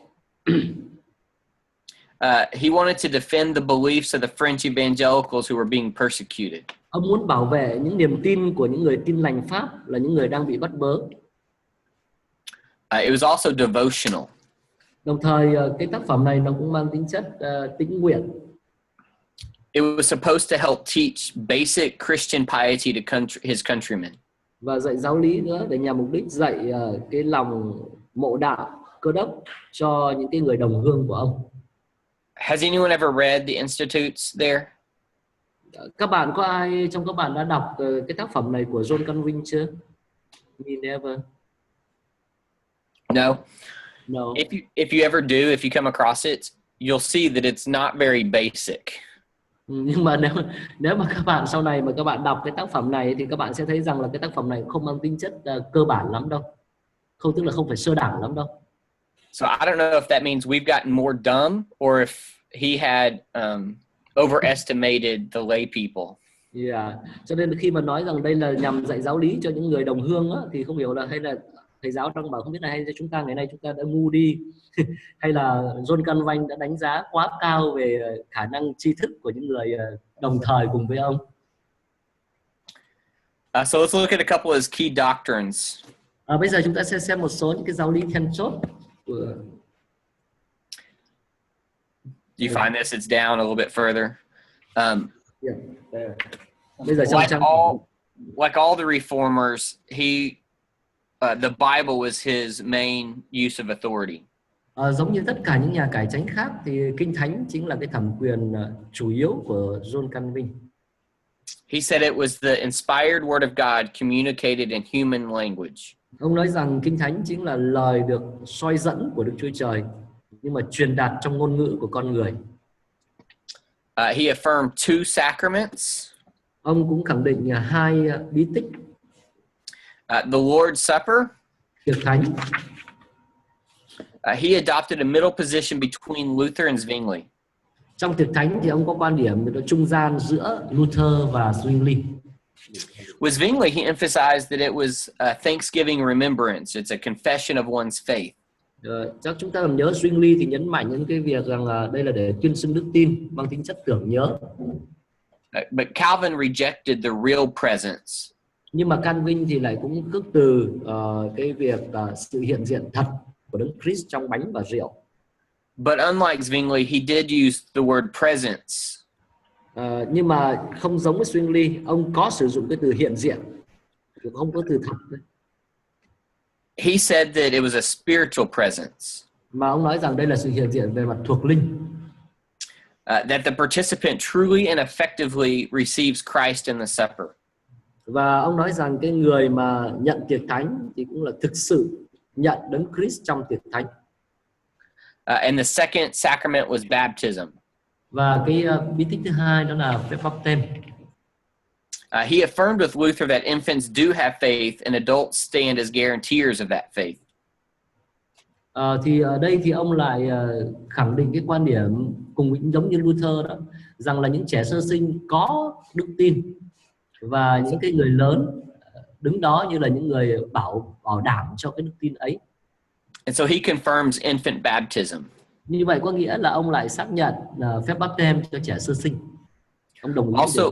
He wanted to defend the beliefs of the French evangelicals who were being persecuted. Ông muốn bảo vệ những niềm tin của những người tin lành Pháp, là những người đang bị bắt bớ. It was also devotional. Đồng thời cái tác phẩm này nó cũng mang tính chất tĩnh nguyện. It was supposed to help teach basic Christian piety to his countrymen. Và dạy giáo lý nữa, để nhằm mục đích dạy cái lòng mộ đạo Cơ đốc cho những cái người đồng hương của ông. Has anyone ever read the Institutes there? Các bạn có ai trong các bạn đã đọc cái tác phẩm này của John Calvin chưa? Me never. No. No. If you ever do, if you come across it, you'll see that it's not very basic. Nhưng mà nếu mà các bạn sau này mà các bạn đọc cái tác phẩm này thì các bạn sẽ thấy rằng là cái tác phẩm này không mang tính chất cơ bản lắm đâu. Không, tức là không phải sơ đẳng lắm đâu. So I don't know if that means we've gotten more dumb or if he had overestimated the lay people. Yeah. Cho nên khi mà nói rằng đây là nhằm dạy giáo lý cho những người đồng hương á, thì không hiểu là hay là thầy giáo đang bảo không biết là hay chúng ta ngày nay chúng ta đã ngu đi hay là John Calvin đã đánh giá quá cao về khả năng tri thức của những người đồng thời cùng với ông. So let's look at a couple of his key doctrines. Bây giờ chúng ta sẽ xem một số những cái giáo lý then chốt của... You find this? It's down a little bit further. Bây giờ like all the reformers, the Bible was his main use of authority. Giống như tất cả những nhà cải chánh khác thì Kinh Thánh chính là cái thẩm quyền chủ yếu của John Calvin. He said it was the inspired word of God communicated in human language. Ông nói rằng Kinh Thánh chính là lời được soi dẫn của Đức Chúa Trời, nhưng mà truyền đạt trong ngôn ngữ của con người. He affirmed two sacraments. Ông cũng khẳng định hai bí tích. The Lord's Supper. Tiệc Thánh. He adopted a middle position between Luther and Zwingli. Trong tiệc thánh thì ông có quan điểm về trung gian giữa Luther và Zwingli. With Zwingli, he emphasized that it was a Thanksgiving remembrance. It's a confession of one's faith. Chắc chúng ta còn nhớ Zwingli thì nhấn mạnh những cái việc rằng đây là để tuyên xưng đức tin, mang tính chất tưởng nhớ. But Calvin rejected the real presence. Nhưng mà Calvin thì lại cũng khước từ cái việc sự hiện diện thật của Đấng Christ trong bánh và rượu. But unlike Zwingli, he did use the word presence. Nhưng mà không giống với Zwingli, ông có sử dụng cái từ hiện diện, không có từ thật. He said that it was a spiritual presence. Mà ông nói rằng đây là sự hiện diện về mặt thuộc linh. that the participant truly and effectively receives Christ in the supper. Và ông nói rằng cái người mà nhận tiệc thánh thì cũng là thực sự nhận đấng Christ trong tiệc thánh. And the second sacrament was baptism. Và cái bí tích thứ hai đó là phép báp têm. He affirmed with Luther that infants do have faith and adults stand as guarantors of that faith. Thì ở đây thì ông lại khẳng định cái quan điểm cùng giống như Luther đó, rằng là những trẻ sơ sinh có đức tin và những cái người lớn đứng đó như là những người bảo đảm cho cái đức tin ấy. And so he confirms infant baptism. Như vậy có nghĩa là ông lại xác nhận phép báp têm cho trẻ sơ sinh. Ông đồng ý.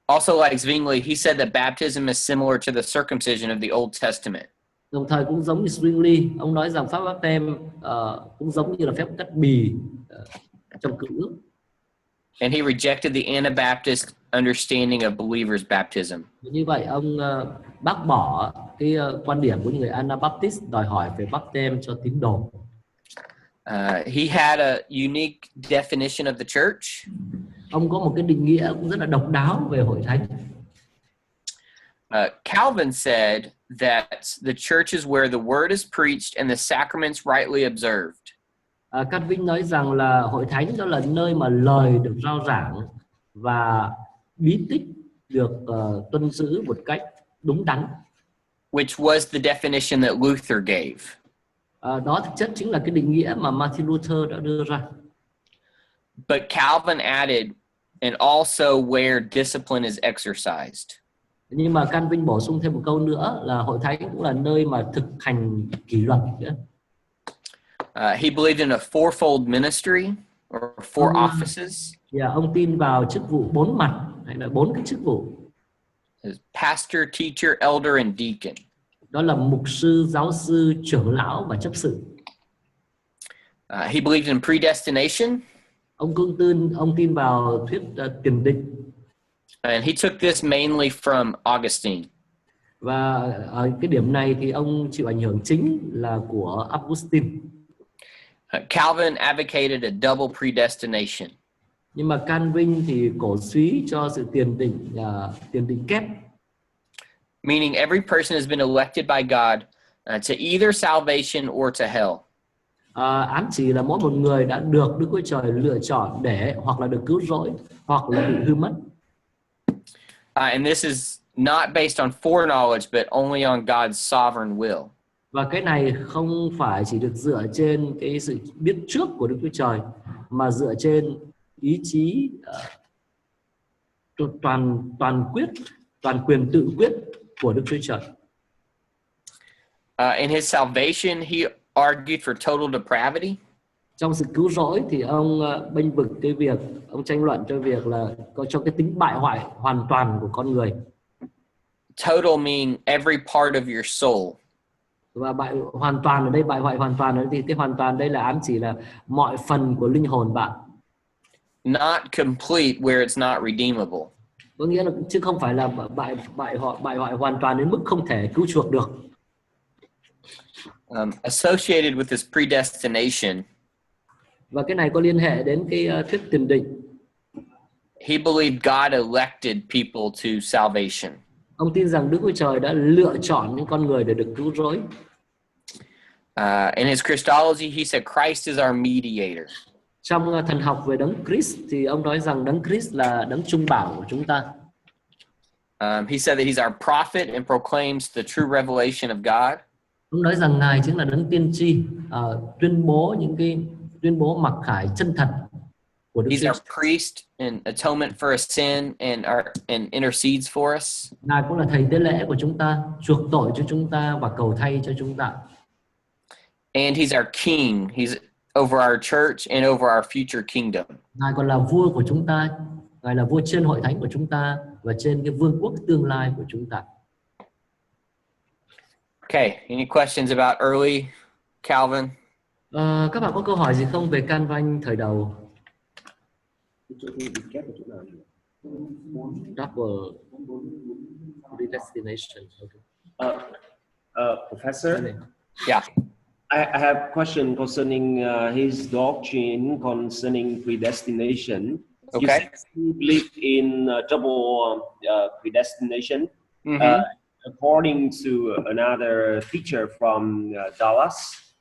Also like Zwingli, he said that baptism is similar to the circumcision of the Old Testament. Đồng thời cũng giống như Zwingli, ông nói rằng phép báp têm cũng giống như là phép cắt bì trong Cựu Ước. And he rejected the Anabaptist understanding of believers' baptism. Như vậy ông bác bỏ cái quan điểm của những người Anabaptist đòi hỏi về báp têm cho tín đồ. He had a unique definition of the church. Ông có một cái định nghĩa cũng rất là độc đáo về hội thánh. Calvin said that the church is where the word is preached and the sacraments rightly observed. Calvin nói rằng là hội thánh đó là nơi mà lời được rao giảng và bí tích được tuân giữ một cách đúng đắn. Which was the definition that Luther gave. Đó thực chất chính là cái định nghĩa mà Martin Luther đã đưa ra. But Calvin added, and also where discipline is exercised. Nhưng mà Calvin bổ sung thêm một câu nữa là hội thánh cũng là nơi mà thực hành kỷ luật nữa. He believed in a fourfold ministry or four offices. Ông tin vào chức vụ 4 mặt hay là 4 cái chức vụ. Pastor, teacher, elder and deacon. Đó là mục sư, giáo sư, trưởng lão và chấp sự. He believed in predestination. Ông tin vào thuyết tiền định. And he took this mainly from Augustine. Và ở cái điểm này thì ông chịu ảnh hưởng chính là của Augustine. Calvin advocated a double predestination. Nhưng mà Calvin thì cổ suý cho sự tiền định kép. Meaning every person has been elected by God to either salvation or to hell. Ám chỉ là mỗi một người đã được Đức Chúa Trời lựa chọn để hoặc là được cứu rỗi hoặc là bị hư mất. And this is not based on foreknowledge but only on God's sovereign will. Và cái này không phải chỉ được dựa trên cái sự biết trước của Đức Chúa Trời mà dựa trên ý chí toàn quyền tự quyết của Đức Chúa Trời. In his salvation, he argued for total depravity. Trong sự cứu rỗi thì ông bênh vực cái việc, ông tranh luận cho việc là cho cái tính bại hoại hoàn toàn của con người. Total meaning every part of your soul. Và bại hoàn toàn ở đây, bại hoại hoàn toàn ở đây thì cái hoàn toàn đây là ám chỉ là mọi phần của linh hồn bạn. Not complete where it's not redeemable. Có nghĩa là chứ không phải là bại hoại hoàn toàn đến mức không thể cứu chuộc được. Associated with this predestination. Và cái này có liên hệ đến cái thuyết tiền định. He believed God elected people to salvation. Ông tin rằng Đức Chúa Trời đã lựa chọn những con người để được cứu rỗi. In his Christology, he said Christ is our mediator. Trong thần học về đấng Christ thì ông nói rằng đấng Christ là đấng trung bảo của chúng ta. He said that he's our prophet and proclaims the true revelation of God. Ông nói rằng Ngài chính là đấng tiên tri, tuyên bố mặc khải chân thật của Đức He's Chúa. our priest and atonement for a sin and intercedes for us. Ngài cũng là thầy tế lễ của chúng ta, chuộc tội cho chúng ta và cầu thay cho chúng ta. And he's our king. He's over our church and over our future kingdom. Ngài còn là vua của chúng ta, Ngài là vua trên hội thánh của chúng ta và trên cái vương quốc tương lai của chúng ta. Okay, any questions about early Calvin? Các bạn có câu hỏi gì không về Calvin thời đầu? Double predestination. Professor? Yeah. I have a question concerning his doctrine concerning predestination. Okay. You said you believe in double predestination. Mm-hmm. According to another teacher from Dallas,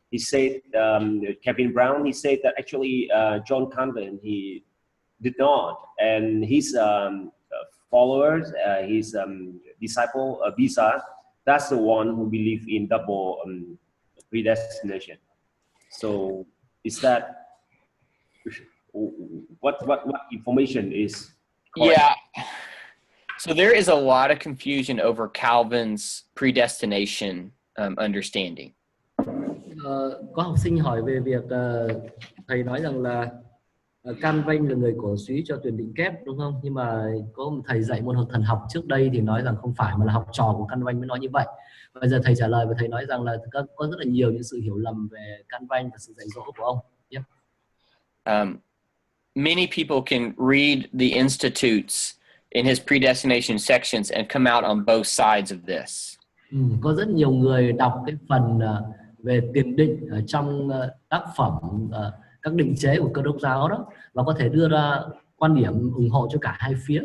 he said, Kevin Brown, he said that actually John Calvin, he did not. And his followers, his disciple, Visa, that's the one who believe in double predestination. So is that what information is correct? Yeah. So there is a lot of confusion over Calvin's predestination understanding. Có học sinh hỏi về việc thầy nói rằng là Calvin là người cổ súy cho tuyển định kép, đúng không? Nhưng mà có một thầy dạy môn học thần học trước đây thì nói rằng không phải, mà là học trò của Calvin mới nói như vậy. Bây giờ thầy trả lời và thầy nói rằng là có rất là nhiều những sự hiểu lầm về Calvin và sự dạy dỗ của ông. Many people can read the Institutes in his predestination sections and come out on both sides of this. Có rất nhiều người đọc cái phần về tiền định ở trong tác phẩm các định chế của Cơ đốc giáo đó, và có thể đưa ra quan điểm ủng hộ cho cả hai phía.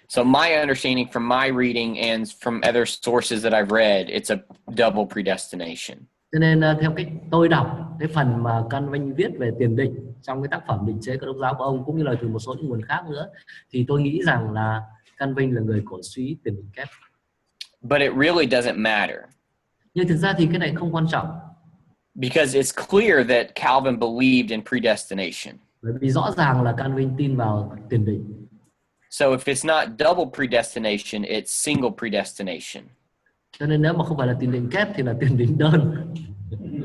So my understanding from my reading and from other sources that I've read, it's a double predestination. Cho nên theo cách tôi đọc cái phần mà Calvin viết về tiền định trong cái tác phẩm định chế Cơ đốc giáo của ông, cũng như là từ một số những nguồn khác nữa, thì tôi nghĩ rằng là Calvin là người cổ súy tiền định kép. But it really doesn't matter. Nhưng thực ra thì cái này không quan trọng. Because it's clear that Calvin believed in predestination. Bởi vì rõ ràng là Calvin tin vào tiền định. So if it's not double predestination, it's single predestination. Cho nên nếu mà không phải là tiền định kép thì là tiền định đơn.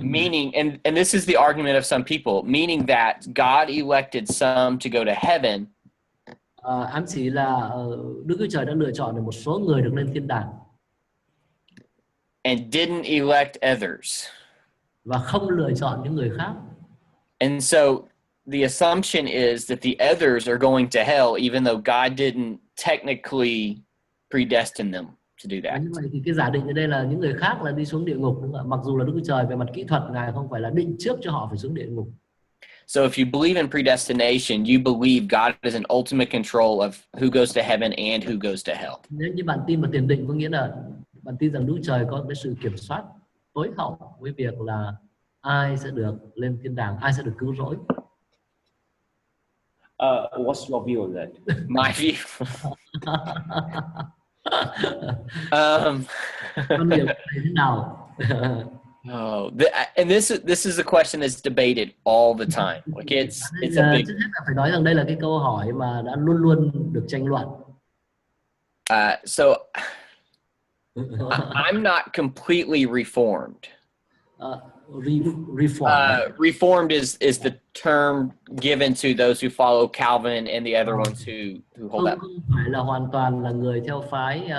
Meaning, and this is the argument of some people, meaning that God elected some to go to heaven. Ám chỉ là Đức Chúa Trời đã lựa chọn để một số người được lên thiên đàng. And didn't elect others. Và không lựa chọn những người khác. And so the assumption is that the others are going to hell, even though God didn't technically predestine them to do that. Như vậy thì cái giả định ở đây là những người khác là đi xuống địa ngục, đúng không? Mặc dù là Đức Chúa Trời về mặt kỹ thuật Ngài không phải là định trước cho họ phải xuống địa ngục. So if you believe in predestination, you believe God is in ultimate control of who goes to heaven and who goes to hell. Nếu như bạn tin vào tiền định, có nghĩa là bạn tin rằng Đức Chúa Trời có cái sự kiểm soát tối hậu với việc là ai sẽ được lên thiên đàng, ai sẽ được cứu rỗi. What's your view on that? My view. Quan điểm thế nào? And this is a question that's debated all the time. Like it's a big. Trước hết là phải nói rằng đây là cái câu hỏi mà đã luôn luôn được tranh luận. So I'm not completely reformed. Reformed is the term given to those who follow Calvin and the other ones who hold that. Không phải là hoàn toàn là người theo phái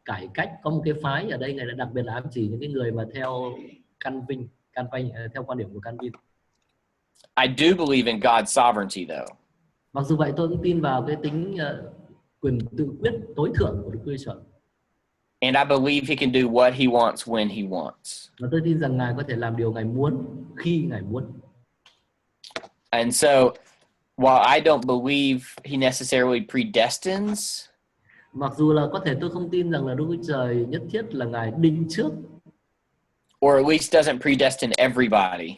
cải cách. Có một cái phái ở đây này là đặc biệt là ám chỉ những cái người mà theo Calvin theo quan điểm của Calvin. I do believe in God's sovereignty, though. Mặc dù vậy tôi cũng tin vào cái tính quyền tự quyết tối thượng của Đức Chúa Trời. And I believe he can do what he wants when he wants. Và tôi tin rằng Ngài có thể làm điều Ngài muốn khi Ngài muốn. And so, while I don't believe he necessarily predestines, mặc dù là có thể tôi không tin rằng là Đức Chúa Trời nhất thiết là Ngài định trước, or at least doesn't predestine everybody,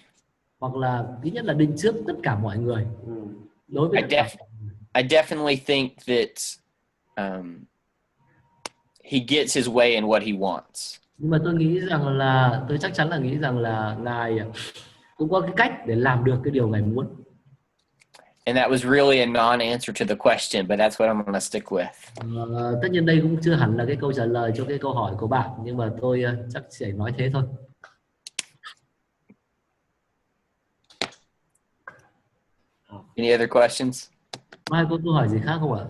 hoặc là ít nhất là định trước tất cả mọi người. Đối với I definitely think that he gets his way in what he wants. Nhưng mà tôi nghĩ rằng là tôi chắc chắn là nghĩ rằng là Ngài cũng có cái cách để làm được cái điều Ngài muốn. And that was really a non-answer to the question, but that's what I'm going to stick with. Tất nhiên đây cũng chưa hẳn là cái câu trả lời cho cái câu hỏi của bạn, nhưng mà tôi chắc sẽ nói thế thôi. Any other questions? Mai có câu hỏi gì khác không ạ?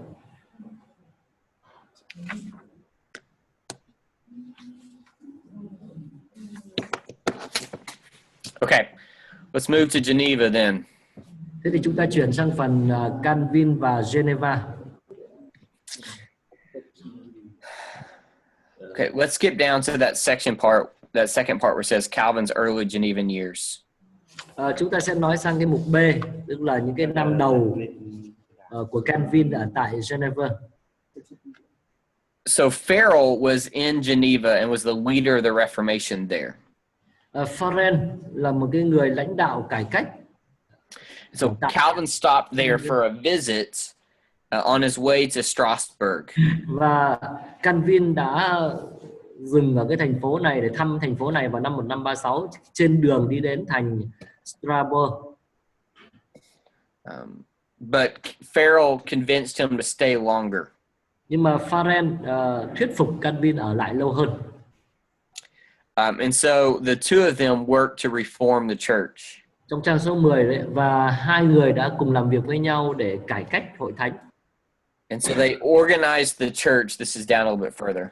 Okay, let's move to Geneva then. Thế thì chúng ta chuyển sang phần Calvin và Geneva. Okay, let's skip down to that section part that second part where it says Calvin's early Genevan years. Chúng ta sẽ nói sang cái mục B, tức là những cái năm đầu của Calvin ở tại Geneva. So Farrell was in Geneva and was the leader of the Reformation there. Farrell là một cái người lãnh đạo cải cách. So Calvin stopped there for a visit on his way to Strasbourg. Và Calvin đã dừng ở cái thành phố này để thăm thành phố này vào năm 1536 trên đường đi đến thành Strasbourg. But Farrell convinced him to stay longer. Nhưng mà Farrell thuyết phục Calvin ở lại lâu hơn. And so the two of them worked to reform the church. Trong trang số 10 đấy, và hai người đã cùng làm việc với nhau để cải cách hội thánh. And so they organized the church. This is down a little bit further.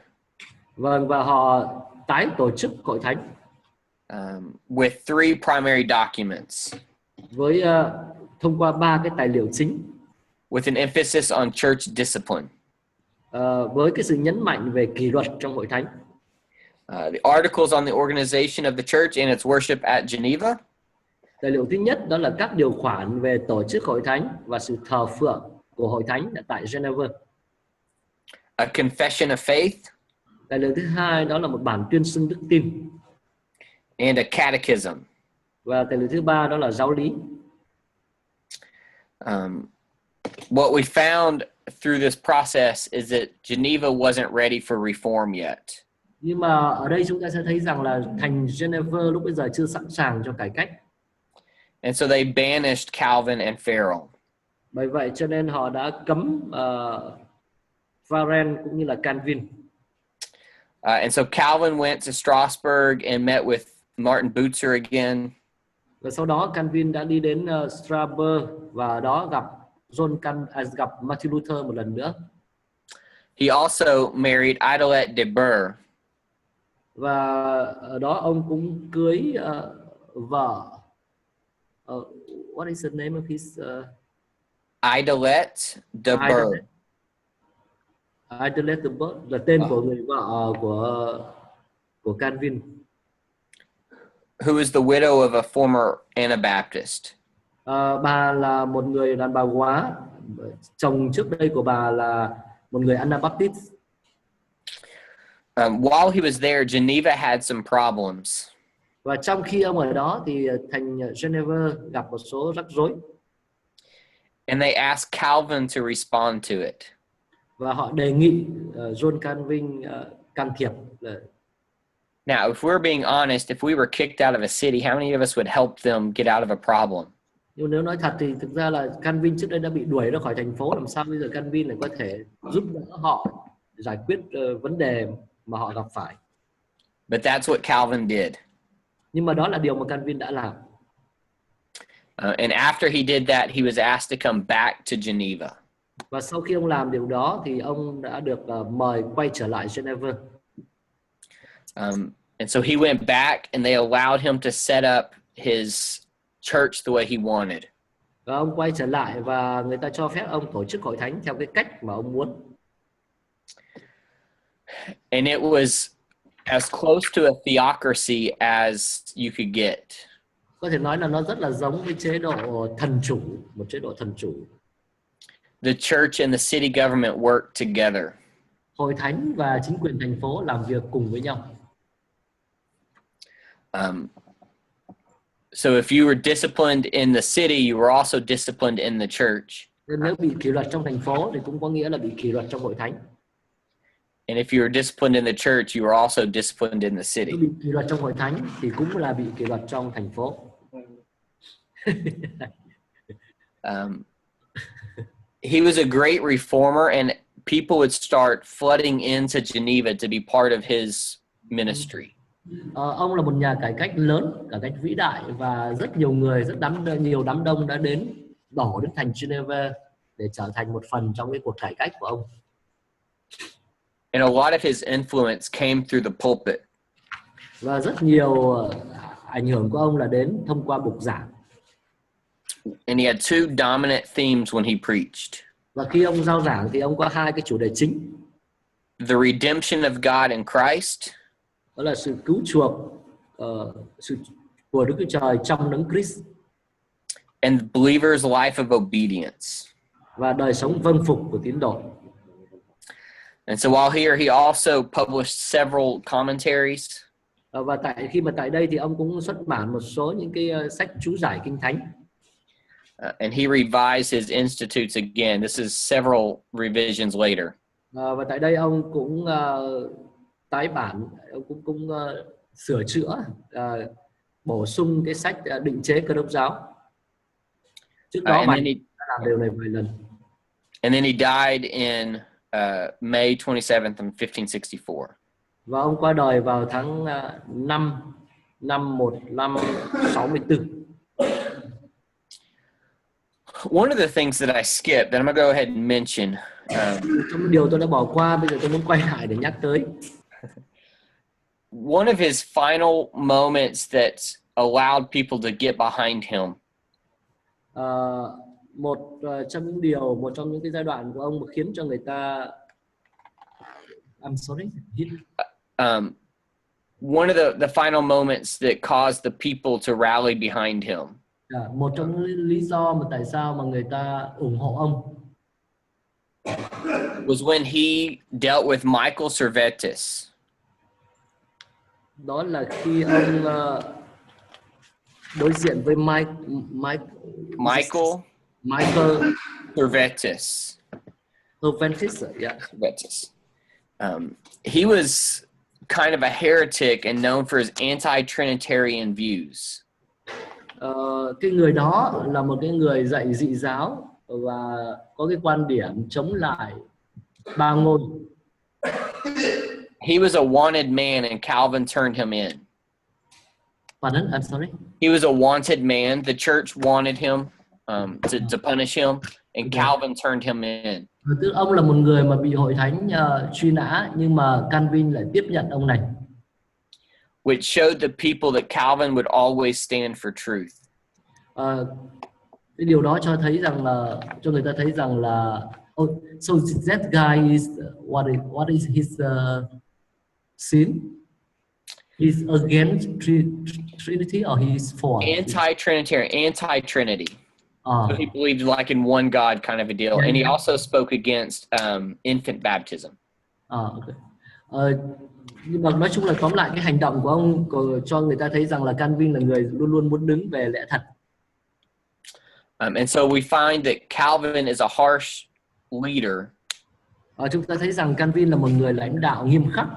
Vâng, và họ tái tổ chức hội thánh. With three primary documents. Với thông qua 3 cái tài liệu chính. With an emphasis on church discipline. Với cái sự nhấn mạnh về kỷ luật trong hội thánh. The articles on the organization of the church and its worship at Geneva. Tài liệu thứ nhất đó là các điều khoản về tổ chức hội thánh và sự thờ phượng của hội thánh tại Geneva. A confession of faith. Tài liệu thứ hai đó là một bản tuyên xưng đức tin. And a catechism. Và tài liệu thứ ba đó là giáo lý. What we found through this process is that Geneva wasn't ready for reform yet. Nhưng mà ở đây chúng ta sẽ thấy rằng là thành Geneva lúc bây giờ chưa sẵn sàng cho cải cách. And so they banished Calvin and Farrell. Bởi vậy cho nên họ đã cấm Farrell cũng như là Calvin. And so Calvin went to Strasbourg and met with Martin Bucer again. Và sau đó Calvin đã đi đến Strasbourg và đó gặp gặp Martin Luther một lần nữa. He also married Idelette de Burgh. Và ở đó ông cũng cưới vợ. What is the name of his? Idelette de Burgh. Idelette de Burgh là tên của người vợ của Calvin. Who is the widow of a former Anabaptist. Bà là một người đàn bà góa. Chồng trước đây của bà là một người Anabaptist. While he was there, Geneva had some problems. Và trong khi ông ở đó thì thành Geneva gặp một số rắc rối. And they asked Calvin to respond to it. Và họ đề nghị John Calvin can thiệp. Now, if we're being honest, if we were kicked out of a city, how many of us would help them get out of a problem? Nhưng nếu nói thật thì thực ra là Calvin trước đây đã bị đuổi ra khỏi thành phố, làm sao bây giờ Calvin lại có thể giúp đỡ họ giải quyết vấn đề mà họ gặp phải. But that's what Calvin did. Nhưng mà đó là điều mà Calvin đã làm. And after he did that, he was asked to come back to Geneva. Và sau khi ông làm điều đó thì ông đã được mời quay trở lại Geneva. And so he went back and they allowed him to set up his church the way he wanted. Và ông quay trở lại và người ta cho phép ông tổ chức hội thánh theo cái cách mà ông muốn. And it was as close to a theocracy as you could get. Có thể nói là nó rất là giống với chế độ thần chủ, một chế độ thần chủ. The church and the city government worked together. Hội thánh và chính quyền thành phố làm việc cùng với nhau. So if you were disciplined in the city, you were also disciplined in the church. Nếu bị kỷ luật trong thành phố thì cũng có nghĩa là bị kỷ luật trong hội thánh. And if you were disciplined in the church, you were also disciplined in the city. Nếu bị kỷ luật trong hội thánh thì cũng là bị kỷ luật trong thành phố. He was a great reformer, and people would start flooding into Geneva to be part of his ministry. Ông là một nhà cải cách lớn, cải cách vĩ đại, và rất nhiều người, nhiều đám đông đã đổ đến thành Geneva để trở thành một phần trong cái cuộc cải cách của ông. And a lot of his influence came through the pulpit. Và rất nhiều ảnh hưởng của ông là đến thông qua bục giảng. And he had two dominant themes when he preached. Và khi ông giao giảng thì ông có hai cái chủ đề chính. The redemption of God in Christ. đó là sự cứu chuộc sự của Đức Chúa Trời trong Đấng Christ, and the believer's life of obedience. và đời sống vâng phục của tín đồ. And so while here, he also published several commentaries. Và khi mà tại đây thì ông cũng xuất bản một số những cái sách chú giải kinh thánh. And he revised his institutes again. This is several revisions later. Và tại đây ông cũng tái bản, ông cũng sửa chữa, bổ sung cái sách định chế Cơ Đốc giáo. Trước đó And đã làm điều này vài lần. And then he died in May 27th of 1564. Và ông qua đời vào tháng 5 năm 1564. One of the things that I skipped, that I'm going to go ahead and mention. Trong điều tôi đã bỏ qua, bây giờ tôi muốn quay lại để nhắc tới. One of his final moments that allowed people to get behind him. Một trong những cái giai đoạn của ông mà khiến cho người ta one of the final moments that caused the people to rally behind him. Một trong những lý do mà tại sao mà người ta ủng hộ ông was when he dealt with Michael Servetus. Đó là khi ông đối diện với Michael Servetus. Yeah. Servetus. He was kind of a heretic and known for his anti-Trinitarian views. Cái người đó là một cái người dạy dị giáo và có cái quan điểm chống lại ba ngôi. He was a wanted man and Calvin turned him in. Pardon? I'm sorry? He was a wanted man. The church wanted him to punish him, and Calvin turned him in. Tức ông là một người mà bị hội thánh truy nã, nhưng mà Calvin lại tiếp nhận ông này. Which showed the people that Calvin would always stand for truth. Cái điều đó cho người ta thấy rằng là so that guy is what is his sin? He's against Trinity or he's for? Anti-Trinitarian, anti-Trinity. So he believed like in one God kind of a deal. And he also spoke against infant baptism. Okay. Nhưng mà nói chung là tóm lại cái hành động của ông cho người ta thấy rằng là Calvin là người luôn luôn muốn đứng về lẽ thật. And so we find that Calvin is a harsh leader. Chúng ta thấy rằng Calvin là một người lãnh đạo nghiêm khắc.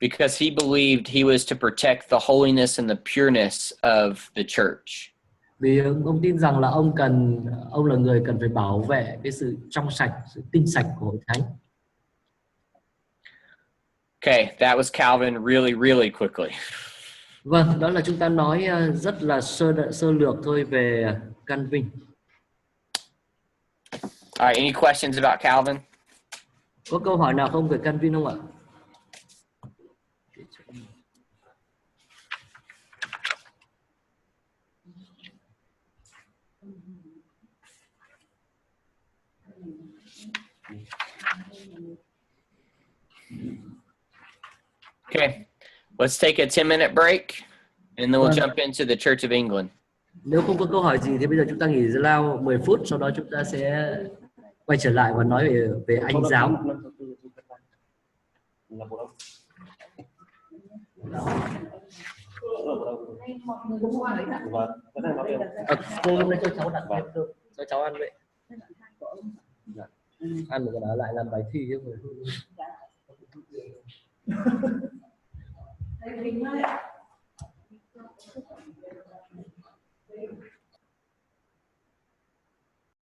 Because he believed he was to protect the holiness and the pureness of the church. Vì ông tin rằng là ông là người cần phải bảo vệ cái sự trong sạch, sự tinh sạch của hội thánh. Okay, that was Calvin really quickly. Vâng, đó là chúng ta nói rất là sơ lược thôi về Calvin. All right, any questions about Calvin? Có câu hỏi nào không về Calvin không ạ? Okay, let's take a 10-minute break and then we'll jump into the Church of England. Nếu không có câu hỏi gì thì bây giờ chúng ta nghỉ giải lao 10 phút, sau đó chúng ta sẽ quay trở lại và nói về Anh giáo. Cô hôm nay cho cháu đặt thêm cơm, cho cháu ăn vậy. Ăn rồi ở lại làm bài thi chứ.